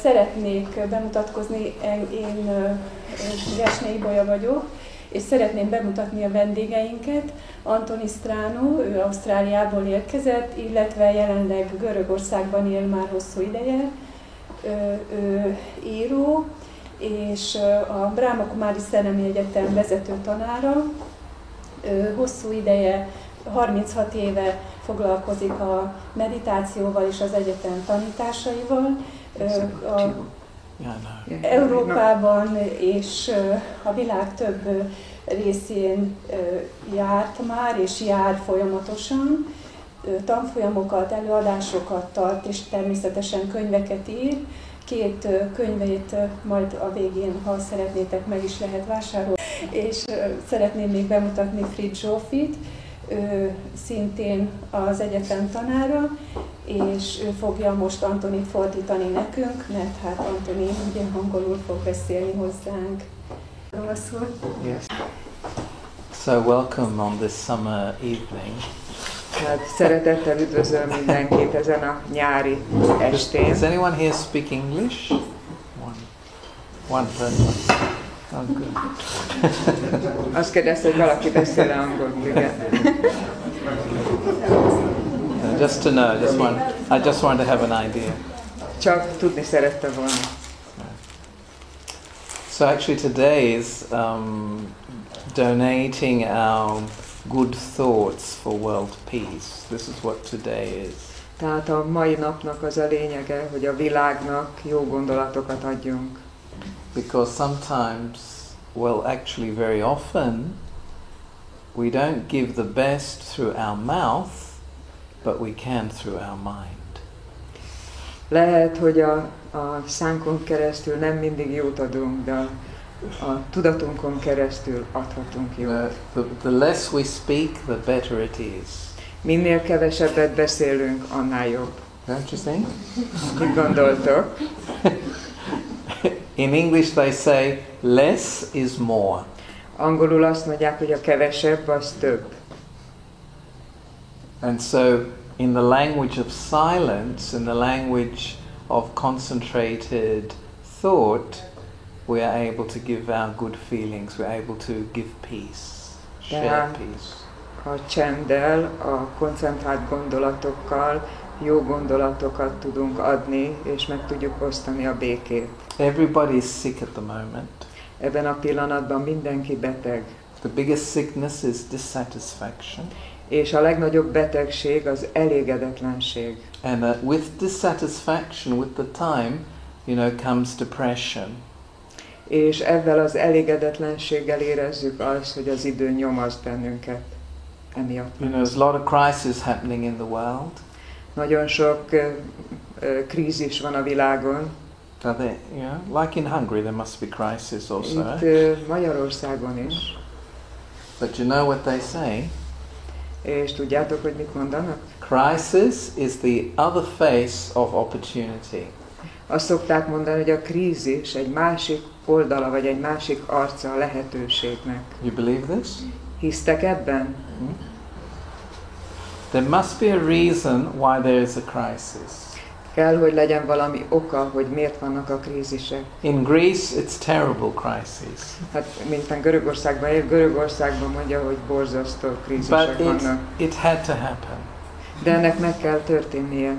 Szeretnék bemutatkozni, én Gesné Ibolya vagyok, és szeretném bemutatni a vendégeinket. Anthony Stranoval, ő Ausztráliából érkezett, illetve jelenleg Görögországban él már hosszú ideje. Ő író, és a Brahma Kumári Szellemi Egyetem vezető tanára. Hosszú ideje, 36 éve foglalkozik a meditációval és az egyetem tanításaival. Európában és a világ több részén járt már, és jár folyamatosan. Tanfolyamokat, előadásokat tart, és természetesen könyveket ír. 2 könyvét majd a végén, ha szeretnétek, meg is lehet vásárolni. És szeretném még bemutatni Fritz Zsófit, ő szintén az egyetem tanára, és ő fogja most Antonit fordítani nekünk, mert hát Antoni ugye angolul fog beszélni hozzánk. Yes. So welcome on this summer evening. Hát szeretettel üdvözlöm mindenkit ezen a nyári estén. Does anyone here speak English? One person. Oh, good. Azt kérdezte, hogy valaki beszél angolul, igen. Just to know, I just want to have an idea. Csak tudni szerette volna. So actually today is donating our good thoughts for world peace. This is what today is. Tehát a mai napnak az a lényege, hogy a világnak jó gondolatokat adjunk. Because sometimes, well, actually very often, we don't give the best through our mouth, but we can through our mind. Lehet, hogy a szánkon keresztül nem mindig jót adunk, de a tudatunkon keresztül adhatunk jót. The less we speak, the better it is. Minél kevesebbet beszélünk, annál jobb. Don't you think? Mit gondoltok? In English they say less is more. Angolul azt mondják, hogy a kevesebb az több. And so in the language of silence, in the language of concentrated thought, we are able to give our good feelings, we're able to give peace, share peace. A csenddel, a koncentrált gondolatokkal jó gondolatokat tudunk adni, és meg tudjuk osztani a békét. Everybody is sick at the moment. Ebben a pillanatban mindenki beteg. The biggest sickness is dissatisfaction. És a legnagyobb betegség az elégedetlenség. And with dissatisfaction, with the time, comes depression. És ezzel az elégedetlenséggel érezzük azt, hogy az idő nyomaszt bennünket. Emiatt. There's a lot of crisis happening in the world. Nagyon sok krízis van a világon. Like in Hungary, there must be crisis also. Itt Magyarországon is. But you know what they say? És tudjátok, hogy mit mondanak? Crisis is the other face of opportunity. Azt szokták mondani, hogy a krízis egy másik oldala, vagy egy másik arca a lehetőségnek. You believe this? Hisztek ebben? There must be a reason why there is a crisis. Kell, hogy legyen valami oka, hogy miért vannak a krízisek. In Greece, it's terrible crisis. Hát, mint Görögországban mondja, hogy borzasztó krízisek vannak. It had to happen. De ennek meg kell történnie.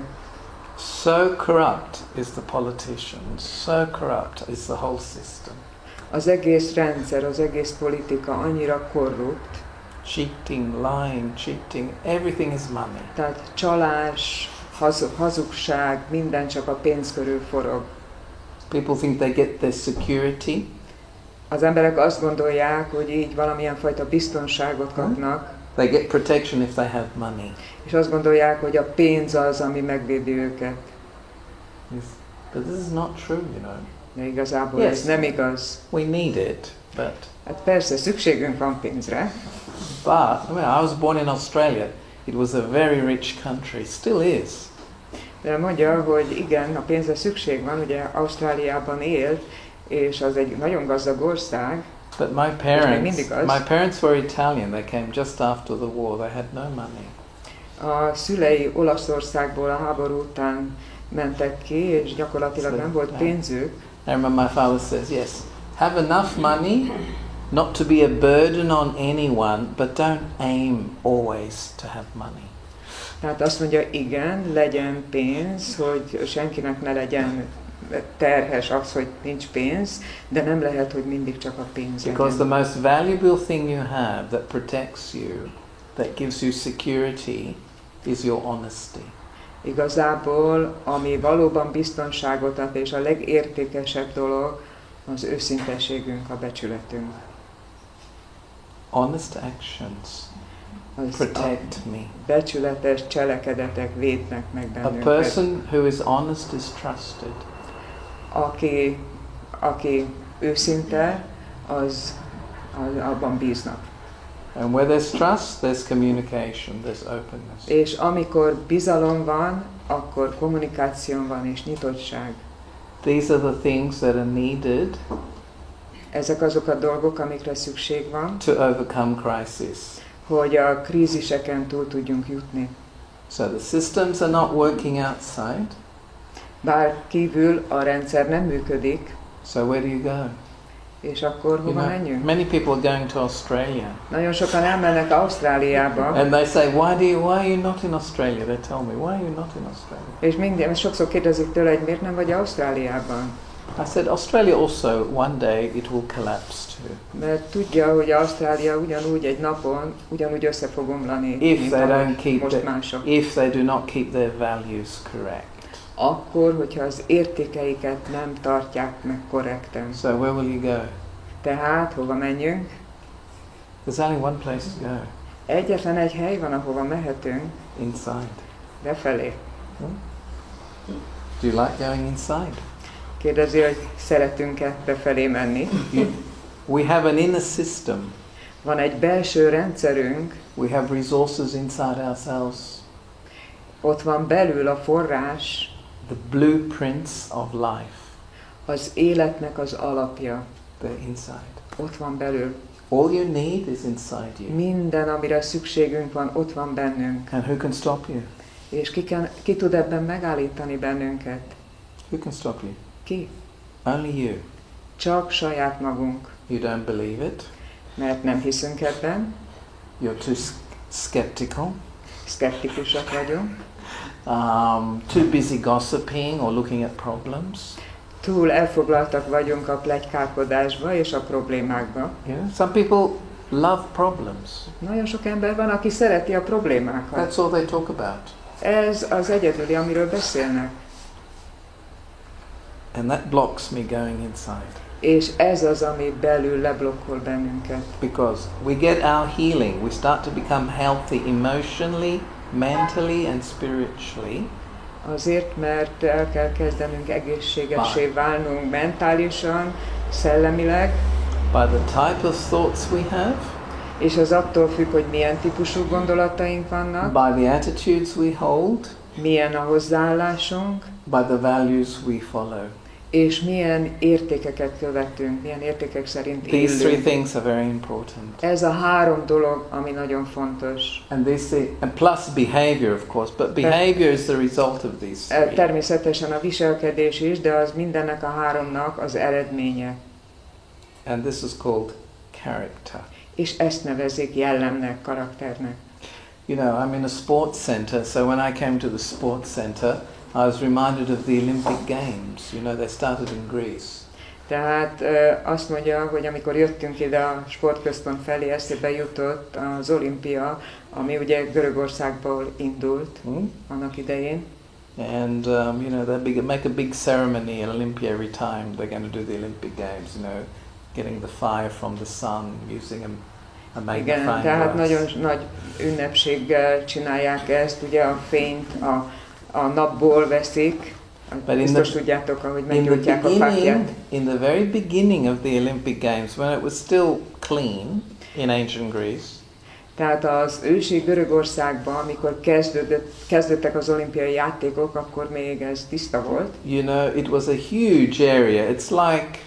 So corrupt is the politicians, so corrupt is the whole system. Az egész rendszer, az egész politika annyira korrupt. Cheating, lying, cheating, everything is money. Tehát csalás, hazugság, minden csak a pénz körül forog. People think they get their security. Az emberek azt gondolják, hogy így valamilyen fajta biztonságot kapnak. They get protection if they have money. És azt gondolják, hogy a pénz az, ami megvédi őket. But this is not true, De igazából ez nem igaz. We need it, but... Hát persze, szükségünk van pénzre. But, I was born in Australia. It was a very rich country, still is. De mondja, hogy igen, a pénzre szükség van, ugye Ausztráliában élt, és az egy nagyon gazdag ország. But my parents were Italian. They came just after the war. They had no money. A szülei Olaszországból a háború után mentek ki, és gyakorlatilag nem volt pénzük. I remember my father says, yes, have enough money not to be a burden on anyone, but don't aim always to have money. Tehát azt mondja, igen, legyen pénz, hogy senkinek ne legyen terhes az, hogy nincs pénz, de nem lehet, hogy mindig csak a pénz legyen. Because the most valuable thing you have that protects you, that gives you security, is your honesty. Igazából, ami valóban biztonságot ad, és a legértékesebb dolog, az őszinteségünk, a becsületünk. Honest actions protect me. Becsületes cselekedetek védnek meg A bennünket. person who is honest is trusted. Aki őszinte, az abban bíznak. And where there's trust, there's communication, there's openness. És amikor bizalom van, akkor kommunikáció van és nyitottság. These are the things that are needed Ezek azok a dolgok, amikre szükség van, to overcome crisis. hogy a kríziseken túl tudjunk jutni. So the systems are not working outside. Bár kívül a rendszer nem működik, So where do you go? és akkor hova menjünk? Many people are going to Australia. Nagyon sokan elmennek Ausztráliába, And they say, why are you not in Australia? They tell me, why are you not in Australia? és sokszor kérdezik tőle, hogy miért nem vagy Ausztráliában. I said, Australia also, one day it will collapse too. Mert tudja, hogy Ausztrália ugyanúgy egy napon, ugyanúgy össze fog omlani, If they do not keep their values correct. Akkor, hogyha az értékeiket nem tartják meg korrekten. So where will you go? Tehát, hova menjünk? There's only one place to go. Egyetlen egy hely van, ahova mehetünk. Inside. Befelé. Do you like going inside? Kérdezi, hogy szeretünk-e befelé menni. We have an inner system. Van egy belső rendszerünk. We have resources inside ourselves. Ott van belül a forrás. The blueprints of life. Az életnek az alapja. They're inside. Ott van belül. All you need is inside you. Minden, amire szükségünk van, ott van bennünk. And who can stop you? És ki tud ebben megállítani bennünket? Who can stop you? Ki? Only you. Csak saját magunk. You don't believe it. Mert nem hiszünk ebben. You're too skeptical. Szkeptikusak vagyunk. Too busy gossiping or looking at problems. Túl elfoglaltak vagyunk a pletykálkodásba és a problémákba. Yeah. Some people love problems. Nagyon sok ember van, aki szereti a problémákat. That's all they talk about. Ez az egyedüli, amiről beszélnek. And that blocks me going inside. És ez az, ami belül leblokkol bennünket. Because we get our healing, we start to become healthy emotionally, mentally and spiritually. Azért, mert el kell kezdenünk egészségessé válnunk mentálisan, szellemileg. By the type of thoughts we have. És az attól függ, hogy milyen típusú gondolataink vannak. By the attitudes we hold. Milyen a hozzáállásunk. By the values we follow. És milyen értékeket követünk, milyen értékek szerint élünk. These three things are very important. Ez a három dolog, ami nagyon fontos. And plus behavior, of course, but behavior is the result of these three. Természetesen a viselkedés is, de az mindennek a háromnak az eredménye. And this is called character. És ezt nevezik jellemnek, karakternek. You know, I'm in a sports center, so when I came to the sports center, I was reminded of the Olympic Games. You know, they started in Greece. Tehát azt mondja, hogy amikor jöttünk ide a sportközpont felé, eszébe jutott az olimpia, ami ugye Görögországból indult annak idején. And you know, they make a big ceremony in Olympia every time they're going to do the Olympic Games. You know, getting the fire from the sun, using a magnifying glass. Igen, tehát nagyon nagy ünnepséggel csinálják ezt, ugye a fényt a napból veszik. Biztos tudjátok, ahogy meggyújtják a fákját. In the very beginning of the Olympic Games, when it was still clean in ancient Greece. Tehát az ősi Görögországban, amikor kezdődtek az olimpiai játékok, akkor még ez tiszta volt. You know, it was a huge area. It's like,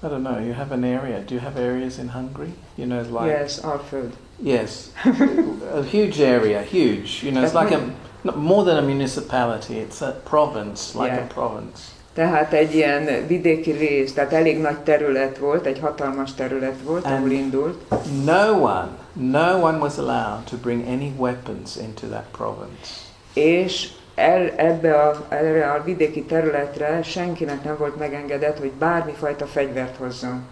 I don't know, you have an area. Do you have areas in Hungary? You know, like... Yes, Alföld. Yes, a huge area, huge. You know, it's like more than a municipality, it's a province, like Yeah. a province. Tehát egy ilyen vidéki rész, tehát elég nagy terület volt, egy hatalmas terület volt, ahol indult. No one was allowed to bring any weapons into that province. És erre a vidéki területre senkinek nem volt megengedett, hogy bármifajta fegyvert hozzon.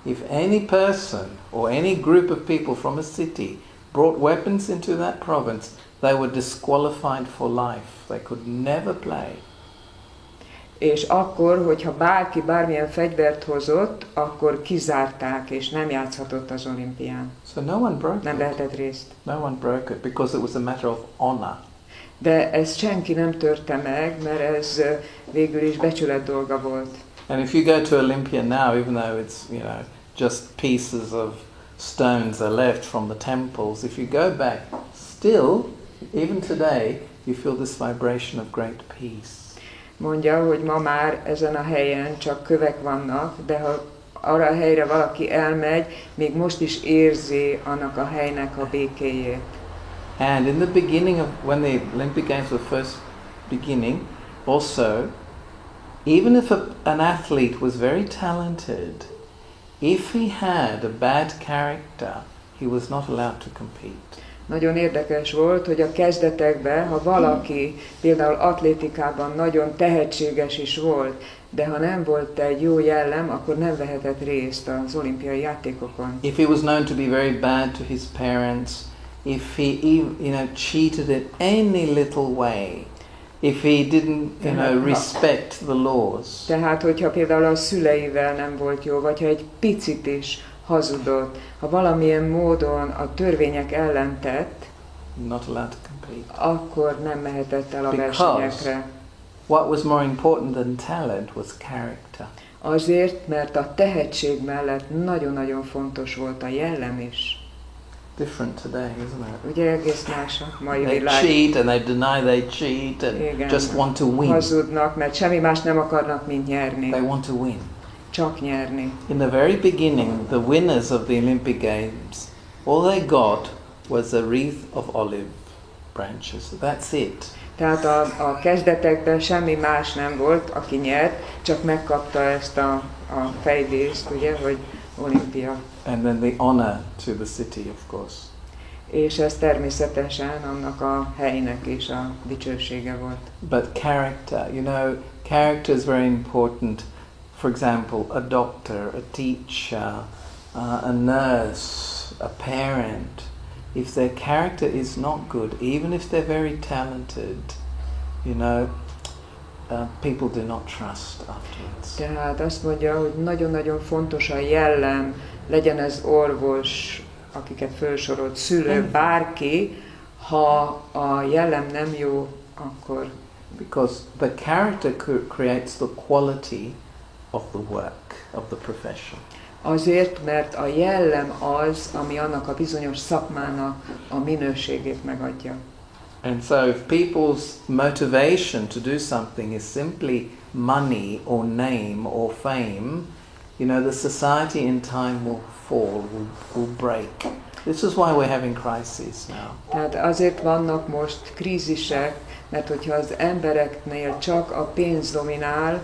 If any person or any group of people from a city brought weapons into that province, they were disqualified for life. They could never play. És akkor, hogyha bárki bármilyen fegyvert hozott, akkor kizárták, és nem játszhatott az olimpián. So no one broke Nem it. lehetett részt. No one broke it because it was a matter of honor. De ezt senki nem törte meg, mert ez végül is becsület dolga volt. And if you go to Olympia now, even though it's, just pieces of stones are left from the temples, if you go back, still, even today, you feel this vibration of great peace. Mondja, hogy ma már ezen a helyen csak kövek vannak, de ha arra a helyre valaki elmegy, még most is érzi annak a helynek a békéjét. And in the beginning of, when the Olympic Games were first beginning, also, even if an athlete was very talented, if he had a bad character, he was not allowed to compete. Nagyon érdekes volt, hogy a kezdetekben, ha valaki például atlétikában nagyon tehetséges is volt, de ha nem volt egy jó jellem, akkor nem vehetett részt az olimpiai játékokon. If he was known to be very bad to his parents, if he cheated in any little way, if he didn't respect the laws. Tehát, hogyha például a szüleivel nem volt jó, vagy ha egy picit is hazudott, ha valamilyen módon a törvények ellen tett, not allowed to compete. akkor nem mehetett el a versenyekre. What was more important than talent was character. Azért, mert a tehetség mellett nagyon-nagyon fontos volt a jellem is. Different today, isn't it? Ugye egész más a mai They világ. cheat and they deny they cheat and Igen, just want to win. hazudnak, mert semmi más nem akarnak, mint nyerni. They want to win. Csak nyerni. In the very beginning, the winners of the Olympic Games, all they got was a wreath of olive branches. That's it. Tehát a kezdetekben semmi más nem volt, aki nyert, csak megkapta ezt a fejdíszt, ugye, hogy olimpia. And then the honor to the city, of course. És ez természetesen annak a helynek is a dicsősége volt. But character, character is very important. For example, a doctor, a teacher, a nurse, a parent. If their character is not good, even if they're very talented, people do not trust afterwards. Tehát azt mondja, hogy nagyon-nagyon fontos a jellem, legyen ez orvos, akiket felsorolt, szülő, bárki, ha a jellem nem jó, akkor... Because the character creates the quality of the work, of the profession. Azért, mert a jellem az, ami annak a bizonyos szakmának a minőségét megadja. And so if people's motivation to do something is simply money or name or fame, the society in time will fall, will break. This is why we're having crises now. Tehát azért vannak most krízisek, mert hogyha az embereknél csak a pénz dominál,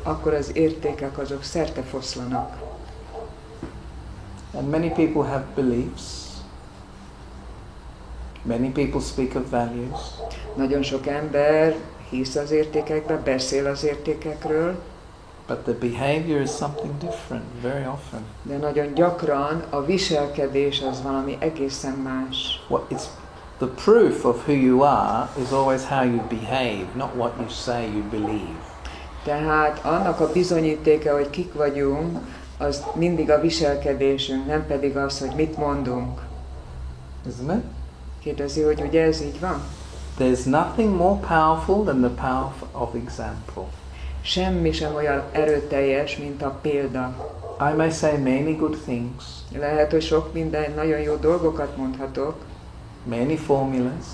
akkor az értékek azok szerte foszlanak. And many people have beliefs. Many people speak of values. Nagyon sok ember hisz az értékekbe, beszél az értékekről. But the behavior is something different very often. De nagyon gyakran a viselkedés az valami egészen más. The proof of who you are is always how you behave, not what you say you believe. Tehát annak a bizonyítéka, hogy kik vagyunk, az mindig a viselkedésünk, nem pedig az, hogy mit mondunk. Isn't it? Kérdezi, hogy ugye ez így van? There's nothing more powerful than the power of example. Semmi sem olyan erőteljes, mint a példa. I may say many good things. Lehet, hogy sok minden, nagyon jó dolgokat mondhatok. Many formulas.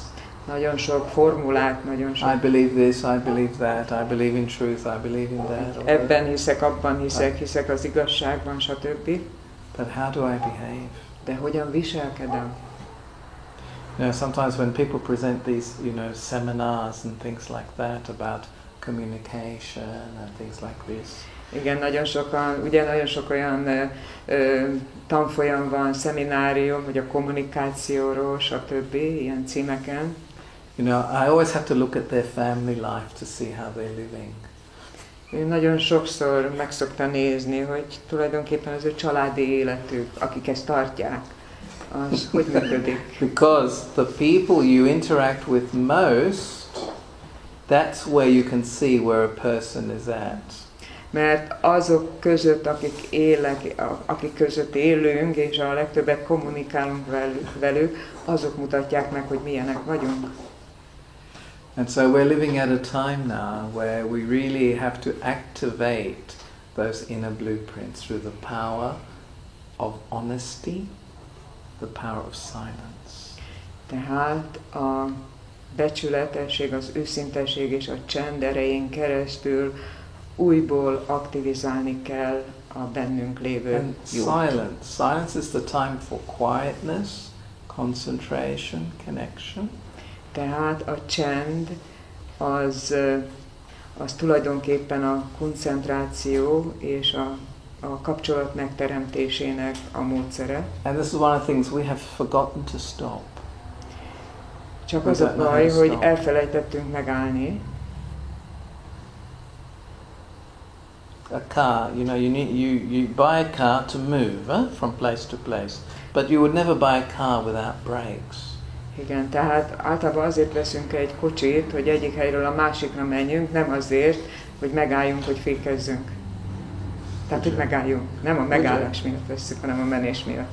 Nagyon sok formulát, nagyon sok. I believe this, I believe that, I believe in truth, I believe in that. Ebben hiszek, abban hiszek az igazságban, stb. But how do I behave? De hogyan viselkedem? You know, sometimes when people present these, seminars and things like that about communication and things like this. Igen, nagyon sok olyan tanfolyam van, szeminárium, hogy a kommunikációról, stb. Ilyen címeken. You know, I always have to look at their family life to see how they're living. Én nagyon sokszor meg szoktam nézni, hogy tulajdonképpen az ő családi életük, akik ezt tartják, az hogy működik. Because the people you interact with most, that's where you can see where a person is at. Mert azok között, akik között élünk, és a legtöbbet kommunikálunk velük, azok mutatják meg, hogy milyenek vagyunk. And so we're living at a time now where we really have to activate those inner blueprints through the power of honesty, the power of silence. Tehát a becsületesség, az őszintesség és a csend erején keresztül újból aktivizálni kell a bennünk lévő And jót. silence is the time for quietness, concentration, connection. Tehát a csend az tulajdonképpen a koncentráció és a kapcsolat megteremtésének a módszere. And this is one of the things we have forgotten to stop. Csak az a baj, hogy elfelejtettünk megállni. A car, you buy a car to move from place to place, but you would never buy a car without brakes. Igen, tehát általában azért veszünk egy kocsit, hogy egyik helyről a másikra menjünk, nem azért, hogy megálljunk, hogy fékezzünk. Tehát, hogy megálljunk. Nem a megállás miatt veszünk, hanem a menés miatt.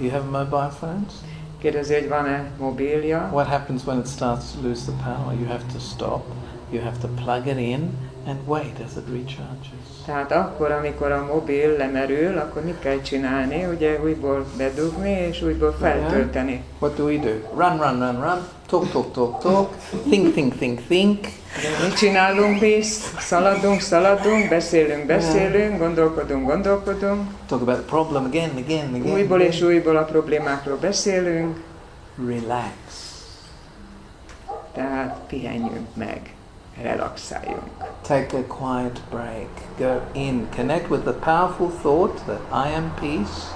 You have mobile phones? Kérdezi, hogy van-e mobilja. What happens when it starts to lose the power? You have to stop, you have to plug it in and wait as it recharges. Tehát akkor, amikor a mobil lemerül, akkor mit kell csinálni? Ugye újból bedugni és újból feltölteni. What do we do? Run, talk, think. Mit csinálunk mi? Szaladunk, beszélünk, gondolkodunk. Talk about the problem again. Újból és újból a problémákról beszélünk. Relax. Tehát pihenjünk meg, relaxáljunk. Take a quiet break. Go in. Connect with the powerful thought that I am peace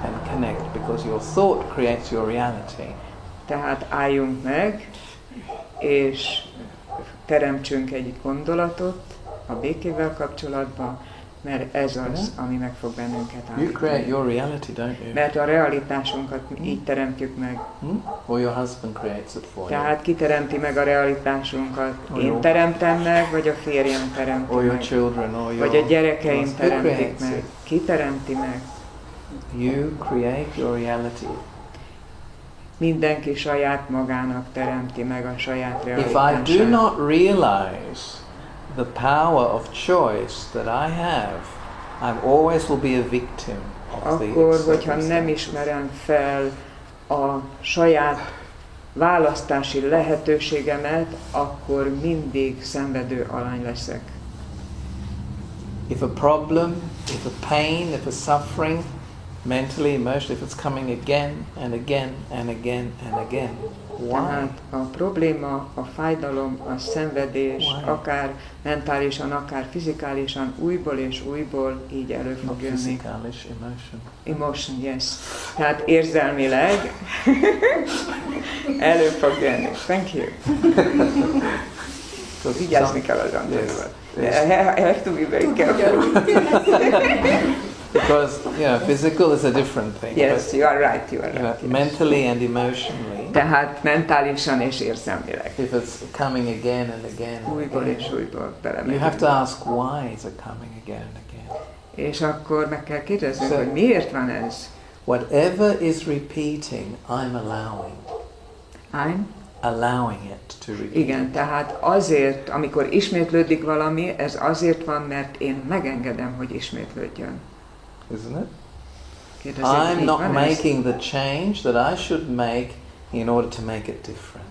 and connect because your thought creates your reality. Tehát álljunk meg, és teremtsünk egy gondolatot a békével kapcsolatban, mert ez az, ami meg fog bennünket You állítani. create your reality, don't you? Mert a realitásunkat így teremtjük meg. Or your husband creates it for you. Tehát ki teremti meg a realitásunkat? Én teremtem meg, vagy a férjem teremti Or your meg? children, or your... Vagy a gyerekeim Who teremtik creates meg? it? Ki teremti meg? You create your reality. Mindenki saját magának teremti meg a saját If realitását. I do not realize the power of choice that I have, I always will be a victim of the Akkor, hogyha nem circumstances. ismerem fel a saját választási lehetőségemet, akkor mindig szenvedő alany leszek. If a problem, if a pain, if a suffering, mentally, emotionally, if it's coming again and again and again and again, why? Tehát a probléma, a fájdalom, a szenvedés, Why? akár mentálisan, akár fizikálisan, újból és újból így elő fog Not jönni. physical, emotion. Emotion, yes. Tehát érzelmileg elő fog jönni. Thank you. Vigyázni kell az Anthonyval. I have to be very careful. Because, physical is a different thing. Yes, you are right, yes. Mentally and emotionally. Tehát mentálisan és érzelmileg. If it's coming again and again, Újból és újból belemegyünk. you have to ask why is it coming again and again. És akkor meg kell kérdeznünk, hogy miért van ez? Whatever is repeating, I'm allowing it to repeat. Igen, tehát azért, amikor ismétlődik valami, ez azért van, mert én megengedem, hogy ismétlődjön. Isn't it? Kérdezik, I'm így not van ez? making the change that I should make in order to make it different.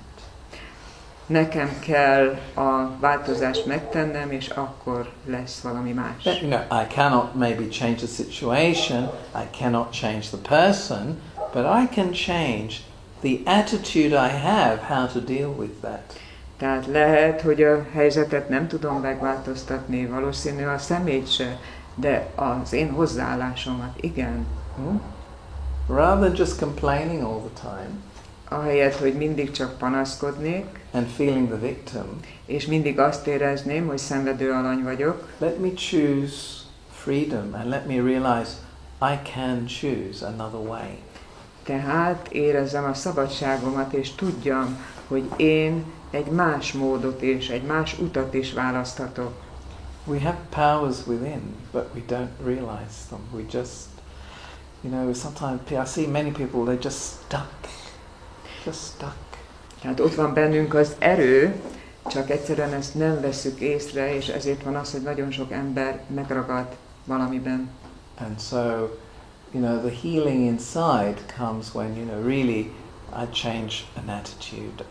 Nekem kell a változást megtennem, és akkor lesz valami más. But, I cannot maybe change the situation, I cannot change the person, but I can change the attitude I have, how to deal with that. Tehát lehet, hogy a helyzetet nem tudom megváltoztatni, valószínű a szemét se, de az én hozzáállásomat igen. Rather than just complaining all the time. Ahelyett, hogy mindig csak panaszkodnék, and feeling the victim, és mindig azt érezném, hogy szenvedő alany vagyok. let me choose freedom and let me realize I can choose another way. Tehát érezzem a szabadságomat, és tudjam, hogy én egy más módot és egy más utat is választhatok. We have powers within, but we don't realize them. We just, sometimes I see many people, they're just stuck. Tehát ott van bennünk az erő, csak egyszerűen ezt nem vesszük észre, és ezért van az, hogy nagyon sok ember megragad valamiben. And so, the healing inside comes when, really I change an attitude.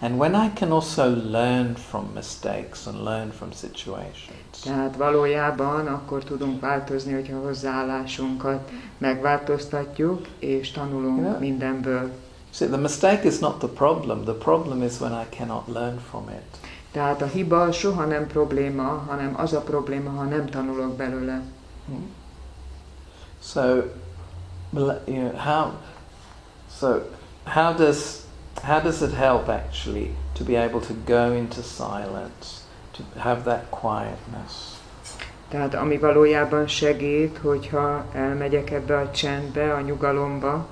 And when I can also learn from mistakes and learn from situations. Tehát valójában akkor tudunk változni, hogyha a hozzáállásunkat megváltoztatjuk, és tanulunk mindenből. See, the mistake is not the problem. The problem is when I cannot learn from it. Tehát a hiba soha nem probléma, hanem az a probléma, ha nem tanulok belőle. So, how does it help actually to be able to go into silence, to have that quietness? Tehát ami valójában segít, hogyha elmegyek ebbe a csendbe, a nyugalomba.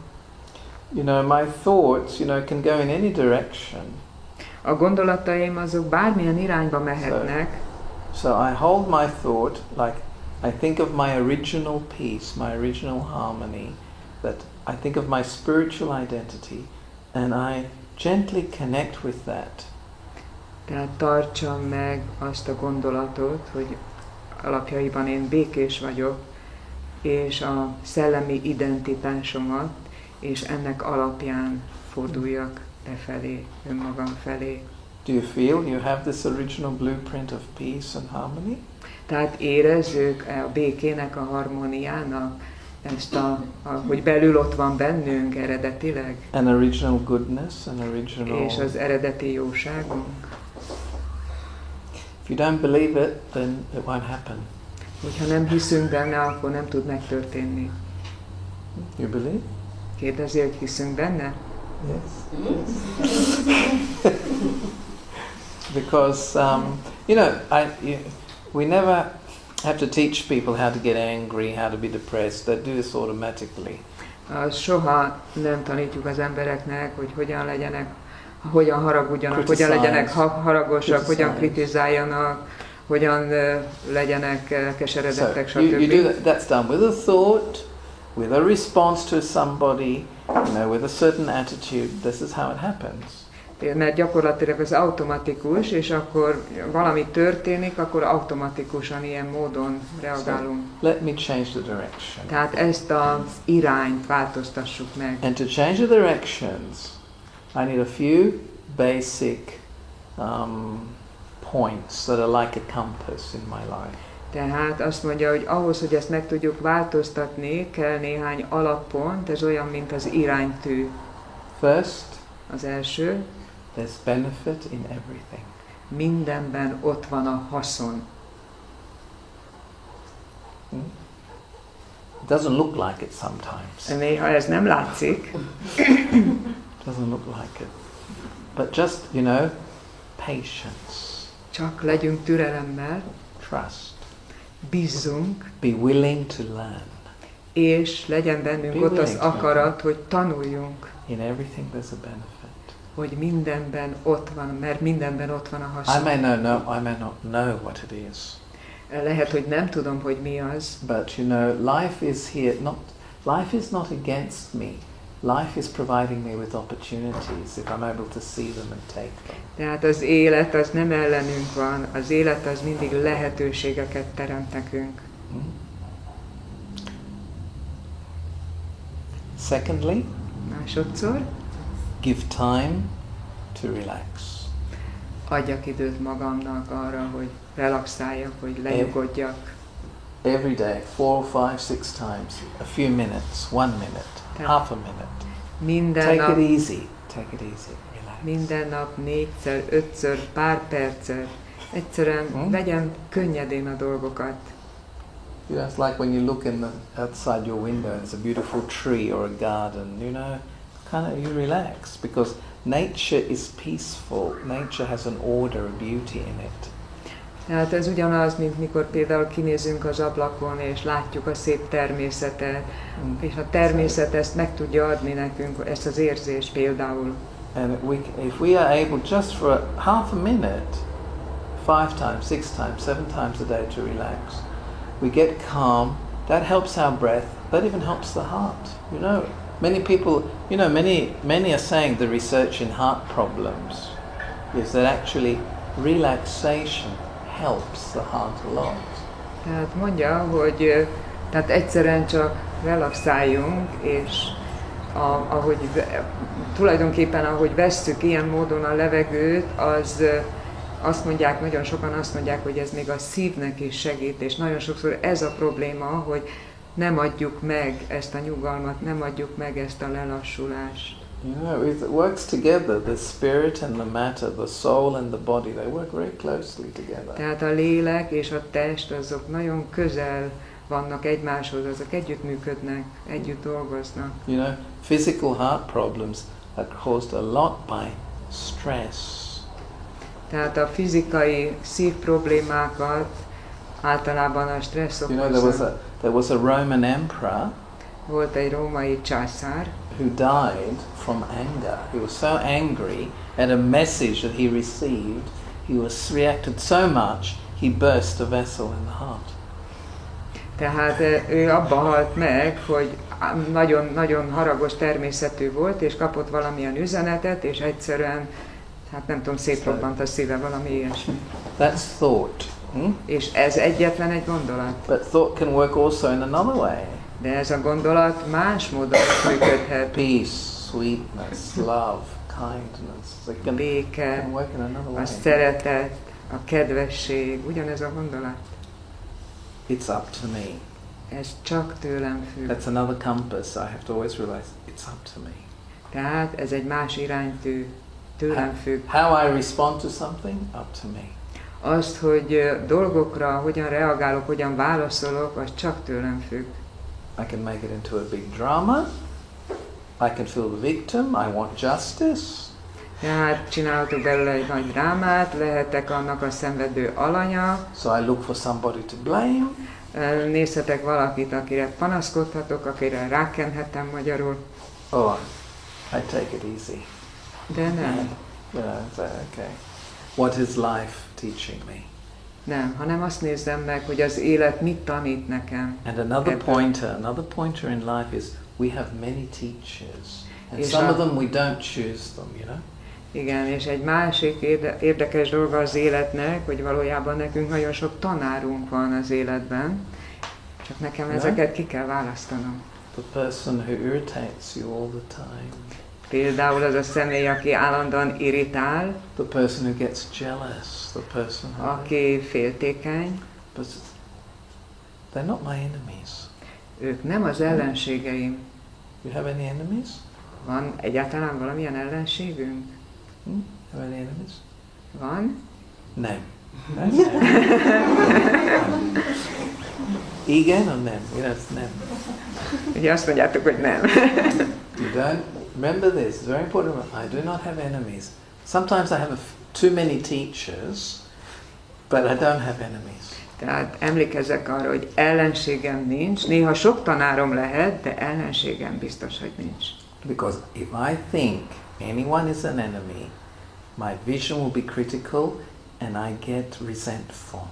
My thoughts, can go in any direction. A gondolataim azok bármilyen irányba mehetnek. So I hold my thought, like I think of my original peace, my original harmony, that I think of my spiritual identity, and I gently connect with that. Tehát tartsam meg azt a gondolatot, hogy alapjaiban én békés vagyok, és a szellemi identitásomat, és ennek alapján forduljak befelé, önmagam felé. Do you feel you have this original blueprint of peace and harmony? Tehát érezzük a békének, a harmóniának, ezt hogy belül ott van bennünk eredetileg. An original goodness, an original... És az eredeti jóságunk. If you don't believe it, then it won't happen. Hogyha nem hiszünk benne, akkor nem tud megtörténni. You believe? Kérdezi, hogy hiszünk benne? Yes. Because, we never have to teach people how to get angry, how to be depressed. They do this automatically. Soha nem tanítjuk az embereknek, hogy hogyan haragudjanak, hogyan legyenek haragosak, hogyan kritizáljanak, hogyan legyenek keseredettek, stb. You do that's done with a thought, with a response to somebody, with a certain attitude. This is how it happens. Mert gyakorlatilag az automatikus, és akkor valami történik, akkor automatikusan ilyen módon reagálunk. So, let me change the direction. Tehát ezt az irányt változtassuk meg. And to change the directions, I need a few basic points that are like a compass in my life. Tehát azt mondja, hogy ahhoz, hogy ezt meg tudjuk változtatni, kell néhány alappont, ez olyan, mint az iránytű. First, az első, there's benefit in everything. Mindenben ott van a haszon. It doesn't look like it sometimes. Néha ez nem látszik. Doesn't look like it. But just, patience. Csak legyünk türelemmel. Trust. Bízzunk. Be willing to learn. És legyen bennünk ott az akarat, hogy tanuljunk. In everything there's a benefit. Hogy mindenben ott van, mert mindenben ott van a haszon. I may not know what it is. Lehet, hogy nem tudom, hogy mi az. But life is here. Life is not against me. Life is providing me with opportunities if I'm able to see them and take them. Tehát az élet az nem ellenünk van, az élet az mindig lehetőségeket teremt nekünk. Secondly, másodszor, give time to relax. Adjak időt magamnak arra, hogy relaxáljak, hogy lenyugodjak. Every day, 4, 5, 6 times, a few minutes, 1 minute, half a minute. Minden Take nap, it easy. Take it easy. Relax. minden nap 4-szer, 5-ször, pár percet. Egyszerűen vegyem könnyedén a dolgokat. You know, it's like when you look outside your window and it's a beautiful tree or a garden, you know, you relax because nature is peaceful. Nature has an order, a beauty in it. Tehát ez ugyanaz, mint mikor például kinézünk az ablakon, és látjuk a szép természetet, és a természet ezt meg tudja adni nekünk, ezt az érzést például. And if we are able just for half a minute, 5 times, 6 times, 7 times a day to relax, we get calm, that helps our breath, that even helps the heart. You know, many people, many are saying the research in heart problems is that actually relaxation helps the heart a lot. Tehát mondja, hogy tehát egyszerűen csak relaxáljunk, és tulajdonképpen ahogy vesszük ilyen módon a levegőt, azt mondják, nagyon sokan azt mondják, hogy ez még a szívnek is segít, és nagyon sokszor ez a probléma, hogy nem adjuk meg ezt a nyugalmat, nem adjuk meg ezt a lelassulást. You know, it works together, the spirit and the matter, the soul and the body, they work very closely together. Tehát a lélek és a test, azok nagyon közel vannak egymáshoz, azok együttműködnek, együtt dolgoznak. You know, physical heart problems are caused a lot by stress. Tehát a fizikai szív problémákat általában a stressz okozza. You know, there was a Roman emperor Volt egy római császár, who died from anger. He was so angry at a message that he received, he reacted so much, he burst a vessel in the heart. Tehát ő abban halt meg, hogy nagyon haragos természetű volt, és kapott valamilyen üzenetet, és egyszerűen, hát nem tudom, szétrobbant a szíve, valami ilyesmi. That's thought. És ez egyetlen egy gondolat. But thought can work also in another way. De ez a gondolat más módon működhet. Peace, sweetness, love, kindness. They can Béke, work in another way. a szeretet, a kedvesség, ugyanez a gondolat. It's up to me. Ez csak tőlem függ. That's another compass. I have to always realize it's up to me. Tehát ez egy más iránytű, tőlem függ. How I respond to something, up to me. Azt, hogy dolgokra hogyan reagálok, hogyan válaszolok, az csak tőlem függ. I can make it into a big drama. I can feel the victim. I want justice. Tehát csinálhatok belőle egy nagy drámát, lehetek annak a szenvedő alanya. So I look for somebody to blame. Nézhetek valakit, akire panaszkodhatok, akire rákenhetem magyarul. Oh, I take it easy. De nem. You know, okay. What is life teaching me? Nem, hanem azt nézzem meg, hogy az élet mit tanít nekem. And another pointer in life is we have many teachers. And És some of them we don't choose them, you know? Igen, és egy másik érdekes dolga az életnek, hogy valójában nekünk nagyon sok tanárunk van az életben, csak nekem ezeket ki kell választanom. The person who irritates you all the time. Például az a személy, aki állandóan irritál, The person who gets jealous, the person who... aki féltékeny, But they're not my enemies. ők nem az ellenségeim. You have any enemies? Van egyáltalán valamilyen ellenségünk? Have any enemies? Van? Nem. Igen or nem? Nem. Ugye azt mondjátok, hogy nem. You don't remember this. It's very important. I do not have enemies. Sometimes I have too many teachers, but I don't have enemies. Tehát emlékezzek arra, hogy ellenségem nincs. Néha sok tanárom lehet, de ellenségem biztos, hogy nincs. Because if I think anyone is an enemy, my vision will be critical and I get resentful.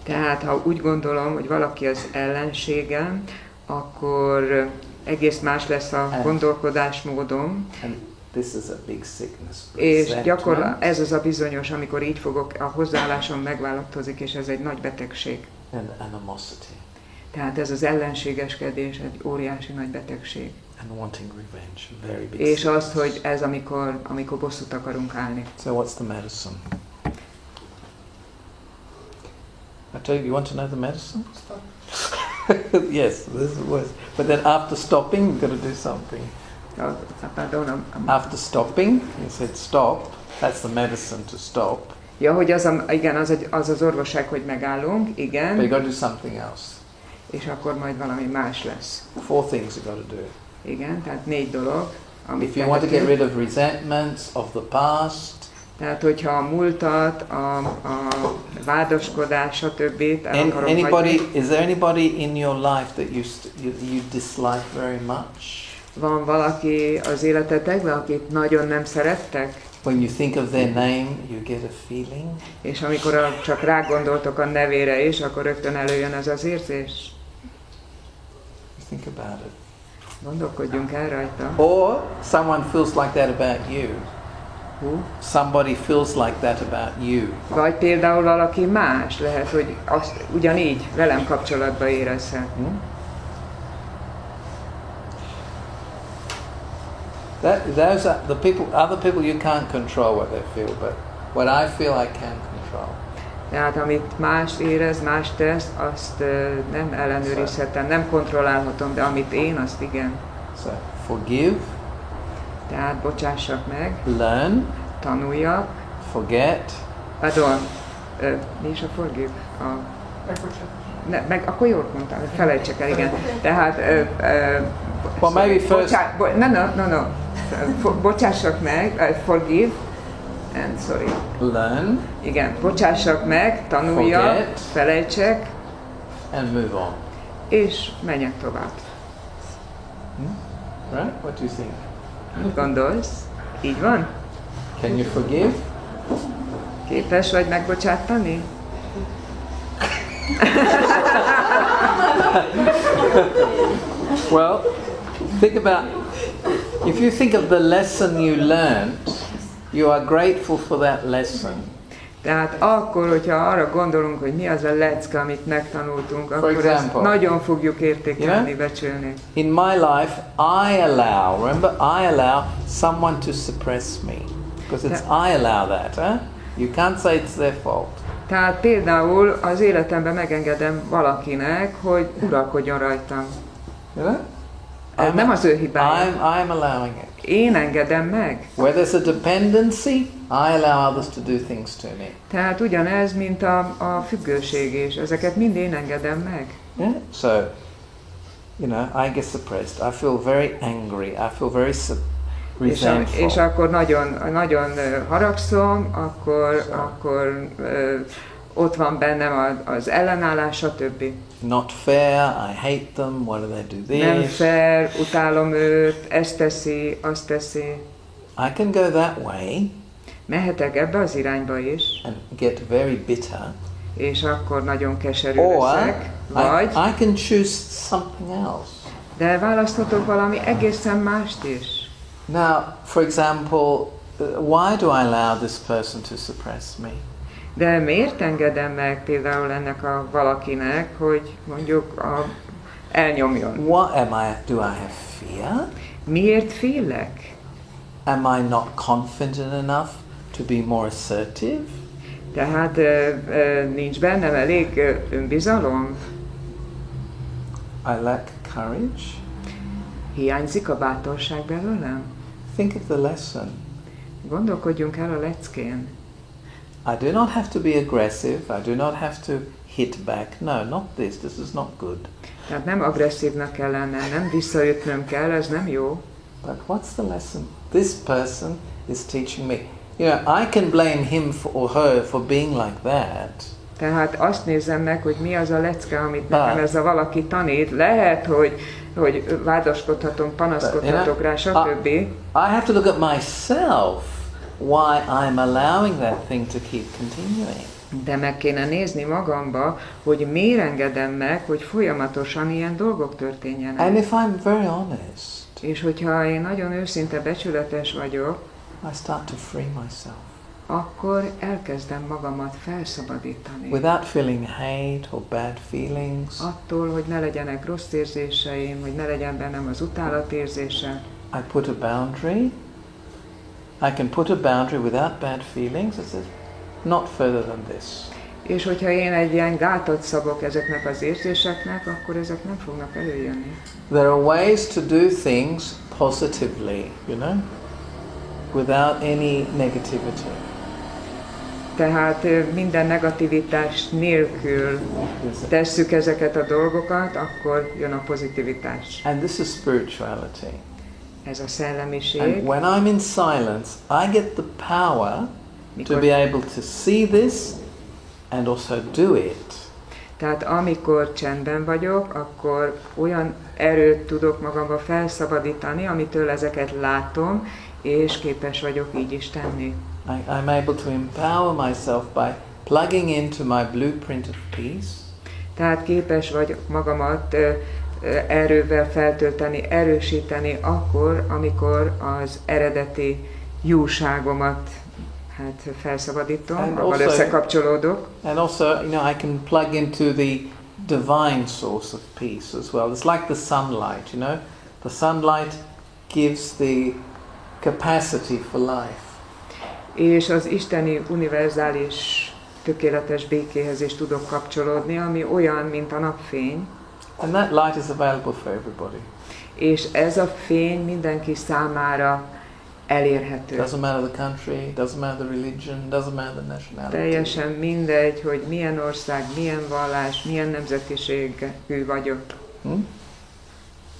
Tehát ha úgy gondolom, hogy valaki az ellenségem, akkor egész más lesz a gondolkodásmódom. And this is a big sickness. És gyakorlatilag ez az a bizonyos, amikor így fogok, a hozzáállásom megváltozik, és ez egy nagy betegség. And animosity. Tehát ez az ellenségeskedés egy óriási nagy betegség. And wanting revenge, very big És sickness. azt, hogy ez amikor bosszút akarunk állni. So what's the medicine? I tell you want to know the medicine? Yes, this was. But then after stopping, you've got to do something. After stopping, he said stop. That's the medicine to stop. Ja, hogy igen, az orvosság, hogy megállunk, igen. But you got to do something else. És akkor majd valami más lesz. 4 things you got to do. Igen, tehát 4 dolog. If you want to get rid of resentments of the past, tehát, hogyha a múltat, a vádaskodás, stb. Is there anybody in your life that you dislike very much? Van valaki az életetekben, akit nagyon nem szerettek? When you think of their name, you get a feeling. És amikor csak rágondoltok a nevére is, akkor rögtön előjön ez az érzés. Think about it. Gondolkodjunk el rajta. Or someone feels like that about you. Who? Somebody feels like that about you. Vagy például valaki más lehet, hogy azt ugyanígy velem kapcsolatban érezhet. Those are the people. Other people you can't control what they feel, but what I feel I can control. Tehát amit más érez, más tesz, azt nem ellenőrizhetem, nem kontrollálhatom, de amit én, azt igen. So forgive. Tehát bocsássak meg. Learn. Tanuljak. Forget. Pardon. Mi is a forgive? Meg akkor jól mondtam, felejtsek el, igen. Tehát well, maybe first. No. Bocsássak meg, forgive. And sorry. Learn. Igen, bocsássak meg, tanuljak, forget, felejtsek. And move on. És menjek tovább. Right? What do you think? Mit gondolsz? Így van? Can you forgive? Képes vagy megbocsátani? Well, think about, if you think of the lesson you learned, you are grateful for that lesson. Tehát akkor, hogyha arra gondolunk, hogy mi az a lecke, amit megtanultunk, akkor ezt nagyon fogjuk értékelni, becsülni. In my life, remember, I allow someone to suppress me. Because I allow that, You can't say it's their fault. Tehát például az életemben megengedem valakinek, hogy uralkodjon rajtam. Ez nem az ő hibája. I'm allowing it. Én engedem meg. Where there's a dependency, I allow others to do things to me. Tehát ugyanez, mint a függőség is. Ezeket mind én engedem meg. Yeah? So, I get suppressed. I feel very angry. I feel very resentful. És akkor nagyon haragszom, akkor ott van bennem az ellenállás, stb. Not fair, I hate them, why do they do this? Nem fair, utálom őt, ezt teszi, azt teszi. I can go that way. Mehetek ebbe az irányba is. And get very bitter. És akkor nagyon keserű leszek. Vagy I can choose something else. De választhatok valami egészen mást is. Now, for example, why do I allow this person to suppress me? De miért engedem meg például ennek a valakinek, hogy mondjuk elnyomjon? Do I have fear? Miért félek? Am I not confident enough to be more assertive? Tehát nincs bennem elég önbizalom? I lack courage? Hiányzik a bátorság belőlem? Think of the lesson. Gondolkodjunk el a leckén. I do not have to be aggressive. I do not have to hit back. No, not this. This is not good. Tehát nem agresszívnak kell lennem, nem visszaütnöm kell, ez nem jó. But what's the lesson? This person is teaching me. I can blame him or her for being like that. Tehát azt nézem meg, hogy mi az a lecke, amit nekem ez a valaki tanít. Lehet, hogy vádaskodhatunk, panaszkodhatok rá, stb. I have to look at myself. Why I'm allowing that thing to keep continuing. De meg kéne nézni magamba, hogy miért engedem meg, hogy folyamatosan ilyen dolgok történjenek. And if I'm very honest, és hogyha én nagyon őszinte, becsületes vagyok, I start to free myself. Akkor elkezdem magamat felszabadítani. Without feeling hate or bad feelings. Attól, hogy ne legyenek rossz érzéseim, hogy ne legyen bennem az utálatérzése. I put a boundary. I can put a boundary without bad feelings. It says, not further than this. És hogyha én egy ilyen gátat szabok ezeknek az érzéseknek, akkor ezek nem fognak előjönni. There are ways to do things positively, you know, without any negativity. Tehát minden negativitás nélkül tesszük ezeket a dolgokat, akkor jön a pozitivitás. And this is spirituality. Ez a szellemiség. And when I'm in silence, I get the power to be able to see this and also do it. Tehát amikor csendben vagyok, akkor olyan erőt tudok magamba felszabadítani, amitől ezeket látom, és képes vagyok így is tenni. I'm able to empower myself by plugging into my blueprint of peace. Tehát képes vagyok magamat erővel feltölteni, erősíteni akkor, amikor az eredeti jóságomat felszabadítom, avval összekapcsolódok. And also, you know, I can plug into the divine source of peace as well. It's like the sunlight, you know. The sunlight gives the capacity for life. És az isteni univerzális tökéletes békéhez is tudok kapcsolódni, ami olyan, mint a napfény. And that light is available for everybody. És ez a fény mindenki számára elérhető. Doesn't matter the country, doesn't matter the religion, doesn't matter the nationality. Teljesen mindegy, hogy milyen ország, milyen vallás, milyen nemzetiségű vagyok.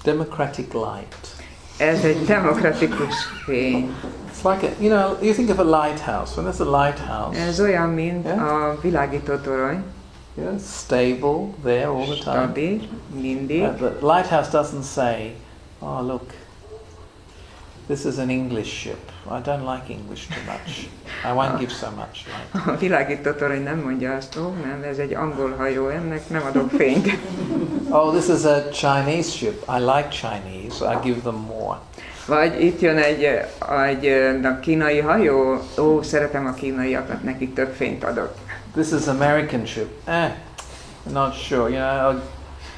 Democratic light. Ez egy demokratikus fény. It's like a, you know, you think of a lighthouse. When there's a lighthouse, Ez olyan, mint a világító torony. yeah, stable there all the time. Stabil, mindig. The lighthouse doesn't say, "Oh, look, this is an English ship. I don't like English too much. I won't give so much light." A világító torony nem mondja azt, nem, ez egy angol hajó, ennek nem adok fényt. Oh, this is a Chinese ship. I like Chinese. I give them more. Vagy itt jön egy kínai hajó, szeretem a kínaiakat, nekik több fényt adok. This is American ship. Not sure. You know,